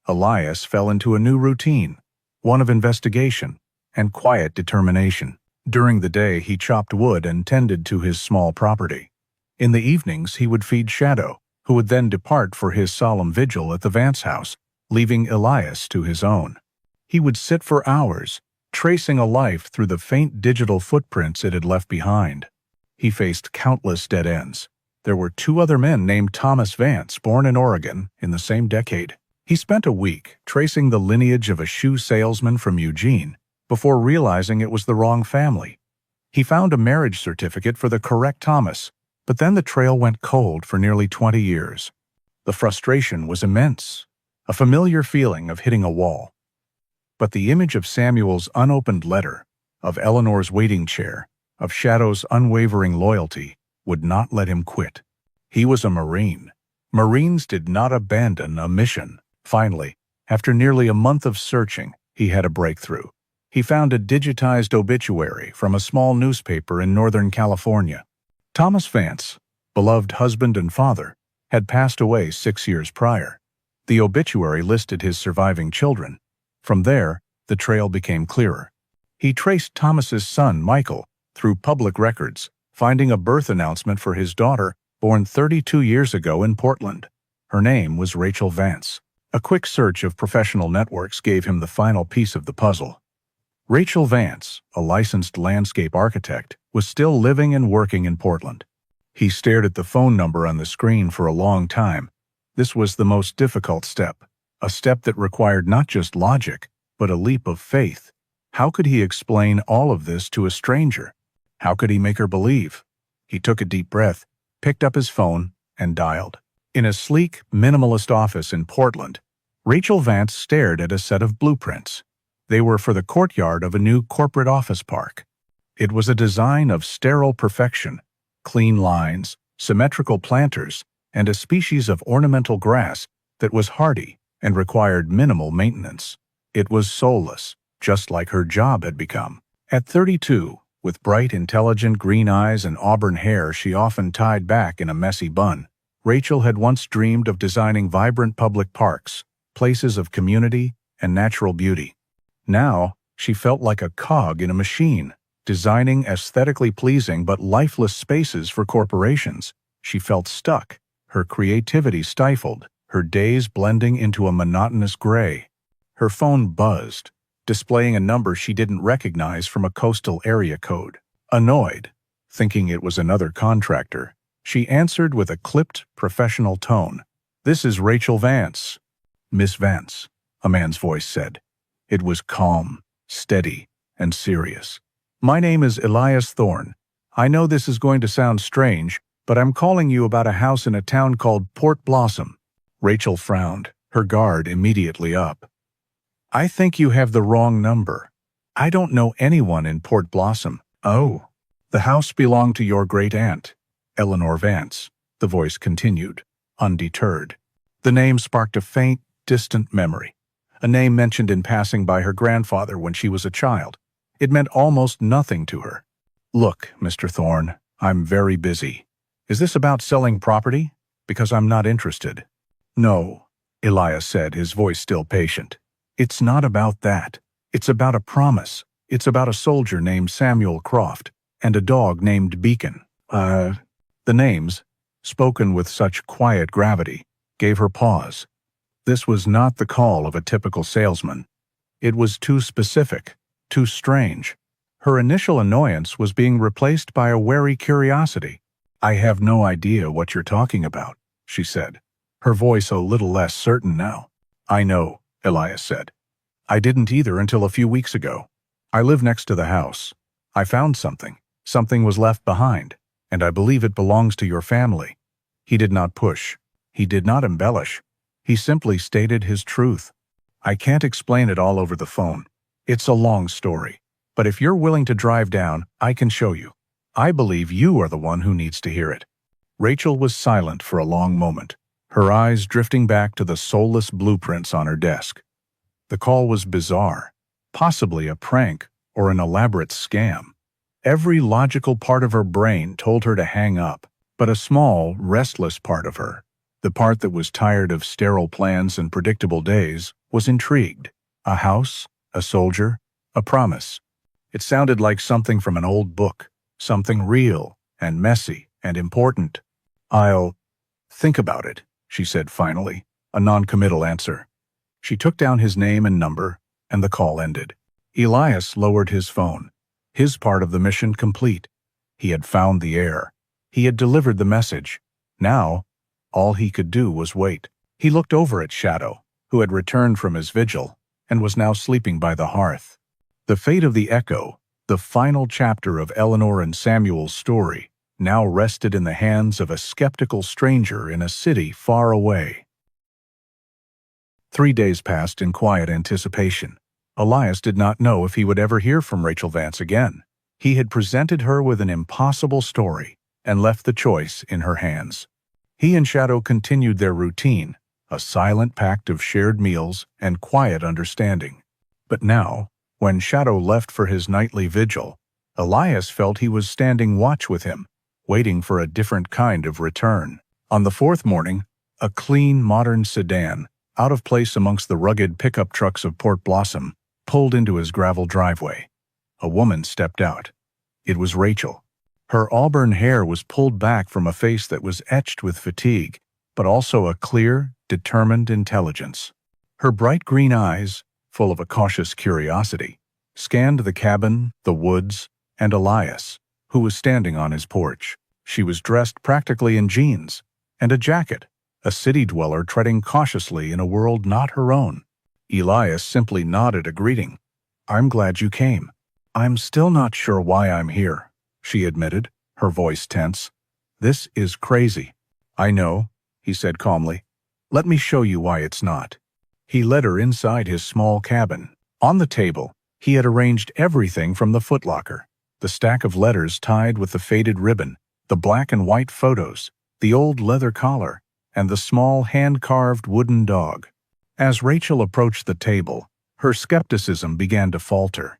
Elias fell into a new routine, one of investigation and quiet determination. During the day, he chopped wood and tended to his small property. In the evenings, he would feed Shadow, who would then depart for his solemn vigil at the Vance house, leaving Elias to his own. He would sit for hours, tracing a life through the faint digital footprints it had left behind. He faced countless dead ends. There were 2 other men named Thomas Vance, born in Oregon, in the same decade. He spent a week tracing the lineage of a shoe salesman from Eugene before realizing it was the wrong family. He found a marriage certificate for the correct Thomas, but then the trail went cold for nearly 20 years. The frustration was immense, a familiar feeling of hitting a wall. But the image of Samuel's unopened letter, of Eleanor's waiting chair, of Shadow's unwavering loyalty, would not let him quit. He was a Marine. Marines did not abandon a mission. Finally, after nearly a month of searching, he had a breakthrough. He found a digitized obituary from a small newspaper in Northern California. Thomas Vance, beloved husband and father, had passed away 6 years prior. The obituary listed his surviving children. From there, the trail became clearer. He traced Thomas's son, Michael, through public records, finding a birth announcement for his daughter, born 32 years ago in Portland. Her name was Rachel Vance. A quick search of professional networks gave him the final piece of the puzzle. Rachel Vance, a licensed landscape architect, was still living and working in Portland. He stared at the phone number on the screen for a long time. This was the most difficult step, a step that required not just logic, but a leap of faith. How could he explain all of this to a stranger? How could he make her believe? He took a deep breath, picked up his phone, and dialed. In a sleek, minimalist office in Portland, Rachel Vance stared at a set of blueprints. They were for the courtyard of a new corporate office park. It was a design of sterile perfection, clean lines, symmetrical planters, and a species of ornamental grass that was hardy and required minimal maintenance. It was soulless, just like her job had become. At 32, With bright, intelligent green eyes and auburn hair she often tied back in a messy bun, Rachel had once dreamed of designing vibrant public parks, places of community and natural beauty. Now, she felt like a cog in a machine, designing aesthetically pleasing but lifeless spaces for corporations. She felt stuck, her creativity stifled, her days blending into a monotonous gray. Her phone buzzed, displaying a number she didn't recognize from a coastal area code. Annoyed, thinking it was another contractor, she answered with a clipped, professional tone. "This is Rachel Vance." "Miss Vance," a man's voice said. It was calm, steady, and serious. "My name is Elias Thorne. I know this is going to sound strange, but I'm calling you about a house in a town called Port Blossom." Rachel frowned, her guard immediately up. "I think you have the wrong number. I don't know anyone in Port Blossom." "Oh, the house belonged to your great-aunt, Eleanor Vance," the voice continued, undeterred. The name sparked a faint, distant memory, a name mentioned in passing by her grandfather when she was a child. It meant almost nothing to her. "Look, Mr. Thorne, I'm very busy. Is this about selling property? Because I'm not interested." "No," Elias said, his voice still patient. "It's not about that. It's about a promise. It's about a soldier named Samuel Croft and a dog named Beacon." The names, spoken with such quiet gravity, gave her pause. This was not the call of a typical salesman. It was too specific, too strange. Her initial annoyance was being replaced by a wary curiosity. "I have no idea what you're talking about," she said, her voice a little less certain now. "I know," Elias said. "I didn't either until a few weeks ago. I live next to the house. I found something. Something was left behind, and I believe it belongs to your family." He did not push. He did not embellish. He simply stated his truth. "I can't explain it all over the phone. It's a long story. But if you're willing to drive down, I can show you. I believe you are the one who needs to hear it." Rachel was silent for a long moment, her eyes drifting back to the soulless blueprints on her desk. The call was bizarre, possibly a prank or an elaborate scam. Every logical part of her brain told her to hang up, but a small, restless part of her, the part that was tired of sterile plans and predictable days, was intrigued. A house, a soldier, a promise. It sounded like something from an old book, something real and messy and important. "I'll think about it," she said finally, a non-committal answer. She took down his name and number, and the call ended. Elias lowered his phone, his part of the mission complete. He had found the air. He had delivered the message. Now, all he could do was wait. He looked over at Shadow, who had returned from his vigil and was now sleeping by the hearth. The fate of the Echo, the final chapter of Eleanor and Samuel's story, now rested in the hands of a skeptical stranger in a city far away. 3 days passed in quiet anticipation. Elias did not know if he would ever hear from Rachel Vance again. He had presented her with an impossible story and left the choice in her hands. He and Shadow continued their routine, a silent pact of shared meals and quiet understanding. But now, when Shadow left for his nightly vigil, Elias felt he was standing watch with him, waiting for a different kind of return. On the fourth morning, a clean, modern sedan, out of place amongst the rugged pickup trucks of Port Blossom, pulled into his gravel driveway. A woman stepped out. It was Rachel. Her auburn hair was pulled back from a face that was etched with fatigue, but also a clear, determined intelligence. Her bright green eyes, full of a cautious curiosity, scanned the cabin, the woods, and Elias, who was standing on his porch. She was dressed practically in jeans and a jacket, a city dweller treading cautiously in a world not her own. Elias simply nodded a greeting. "I'm glad you came." "I'm still not sure why I'm here," she admitted, her voice tense. "This is crazy." "I know," he said calmly. "Let me show you why it's not." He led her inside his small cabin. On the table, he had arranged everything from the footlocker, the stack of letters tied with the faded ribbon, the black and white photos, the old leather collar, and the small hand-carved wooden dog. As Rachel approached the table, her skepticism began to falter.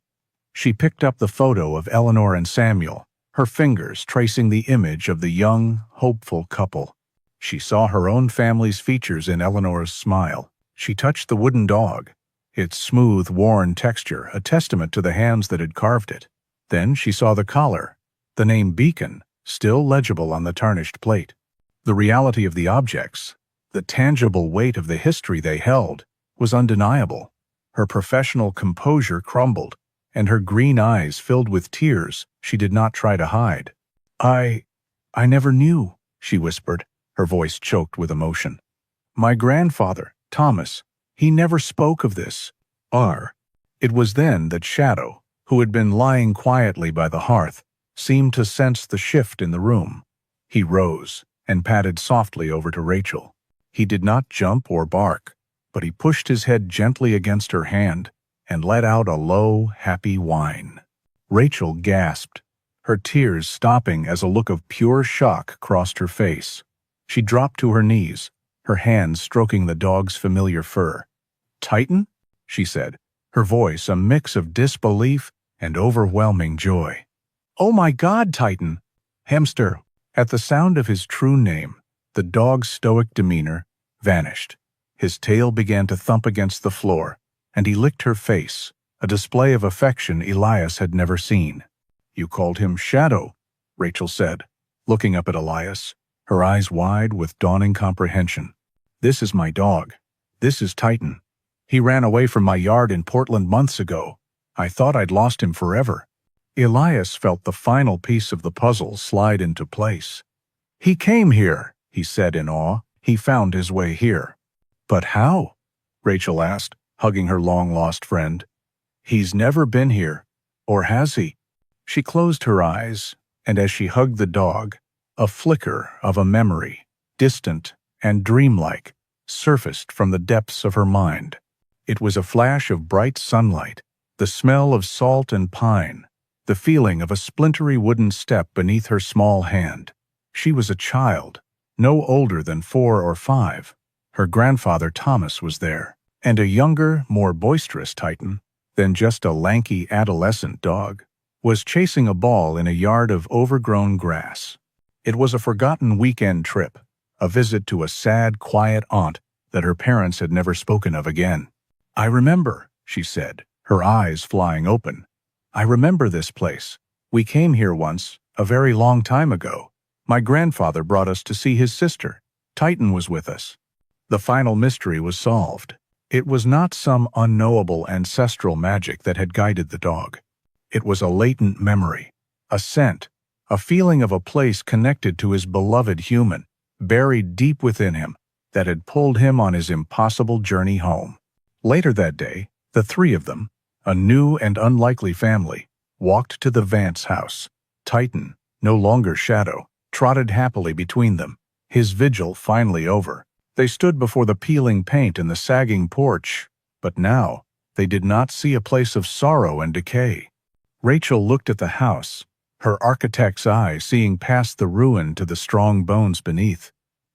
She picked up the photo of Eleanor and Samuel, her fingers tracing the image of the young, hopeful couple. She saw her own family's features in Eleanor's smile. She touched the wooden dog, its smooth, worn texture a testament to the hands that had carved it. Then she saw the collar, the name Beacon, still legible on the tarnished plate. The reality of the objects, the tangible weight of the history they held, was undeniable. Her professional composure crumbled, and her green eyes filled with tears she did not try to hide. I never knew," she whispered, her voice choked with emotion. "My grandfather, Thomas, he never spoke of this. It was then that Shadow, who had been lying quietly by the hearth, seemed to sense the shift in the room. He rose and padded softly over to Rachel. He did not jump or bark, but he pushed his head gently against her hand and let out a low, happy whine. Rachel gasped, her tears stopping as a look of pure shock crossed her face. She dropped to her knees, her hands stroking the dog's familiar fur. "Titan?" she said, her voice a mix of disbelief and overwhelming joy. "Oh my God, Titan!" Hamster. At the sound of his true name, the dog's stoic demeanor vanished. His tail began to thump against the floor, and he licked her face, a display of affection Elias had never seen. "You called him Shadow," Rachel said, looking up at Elias, her eyes wide with dawning comprehension. "This is my dog. This is Titan. He ran away from my yard in Portland months ago. I thought I'd lost him forever." Elias felt the final piece of the puzzle slide into place. "He came here," he said in awe. "He found his way here." "But how?" Rachel asked, hugging her long-lost friend. "He's never been here. Or has he?" She closed her eyes, and as she hugged the dog, a flicker of a memory, distant and dreamlike, surfaced from the depths of her mind. It was a flash of bright sunlight, the smell of salt and pine, the feeling of a splintery wooden step beneath her small hand. She was a child, no older than 4 or 5. Her grandfather Thomas was there, and a younger, more boisterous Titan than just a lanky adolescent dog was chasing a ball in a yard of overgrown grass. It was a forgotten weekend trip, a visit to a sad, quiet aunt that her parents had never spoken of again. "I remember," she said, her eyes flying open. "I remember this place. We came here once, a very long time ago. My grandfather brought us to see his sister. Titan was with us." The final mystery was solved. It was not some unknowable ancestral magic that had guided the dog. It was a latent memory, a scent, a feeling of a place connected to his beloved human, buried deep within him, that had pulled him on his impossible journey home. Later that day, the 3 of them, a new and unlikely family, walked to the Vance house. Titan, no longer Shadow, trotted happily between them, his vigil finally over. They stood before the peeling paint and the sagging porch, but now they did not see a place of sorrow and decay. Rachel looked at the house, her architect's eye seeing past the ruin to the strong bones beneath.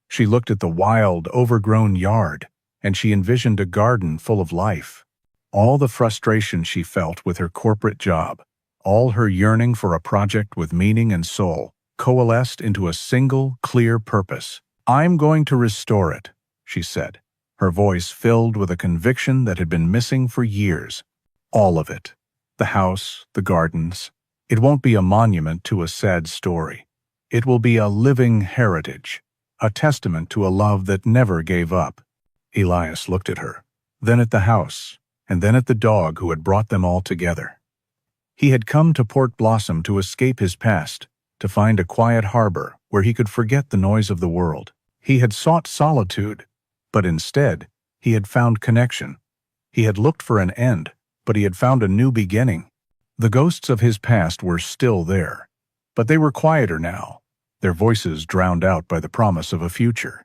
She looked at the wild, overgrown yard, and she envisioned a garden full of life. All the frustration she felt with her corporate job, all her yearning for a project with meaning and soul, coalesced into a single, clear purpose. "I'm going to restore it," she said, her voice filled with a conviction that had been missing for years. "All of it. The house, the gardens. It won't be a monument to a sad story. It will be a living heritage, a testament to a love that never gave up." Elias looked at her, then at the house, and then at the dog who had brought them all together. He had come to Port Blossom to escape his past, to find a quiet harbor where he could forget the noise of the world. He had sought solitude, but instead, he had found connection. He had looked for an end, but he had found a new beginning. The ghosts of his past were still there, but they were quieter now, their voices drowned out by the promise of a future.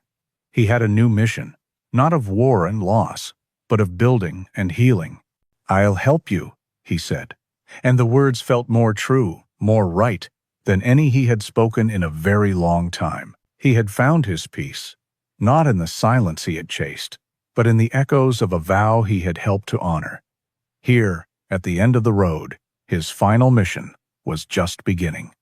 He had a new mission, not of war and loss, but of building and healing. "I'll help you," he said, and the words felt more true, more right, than any he had spoken in a very long time. He had found his peace, not in the silence he had chased, but in the echoes of a vow he had helped to honor. Here, at the end of the road, His final mission was just beginning.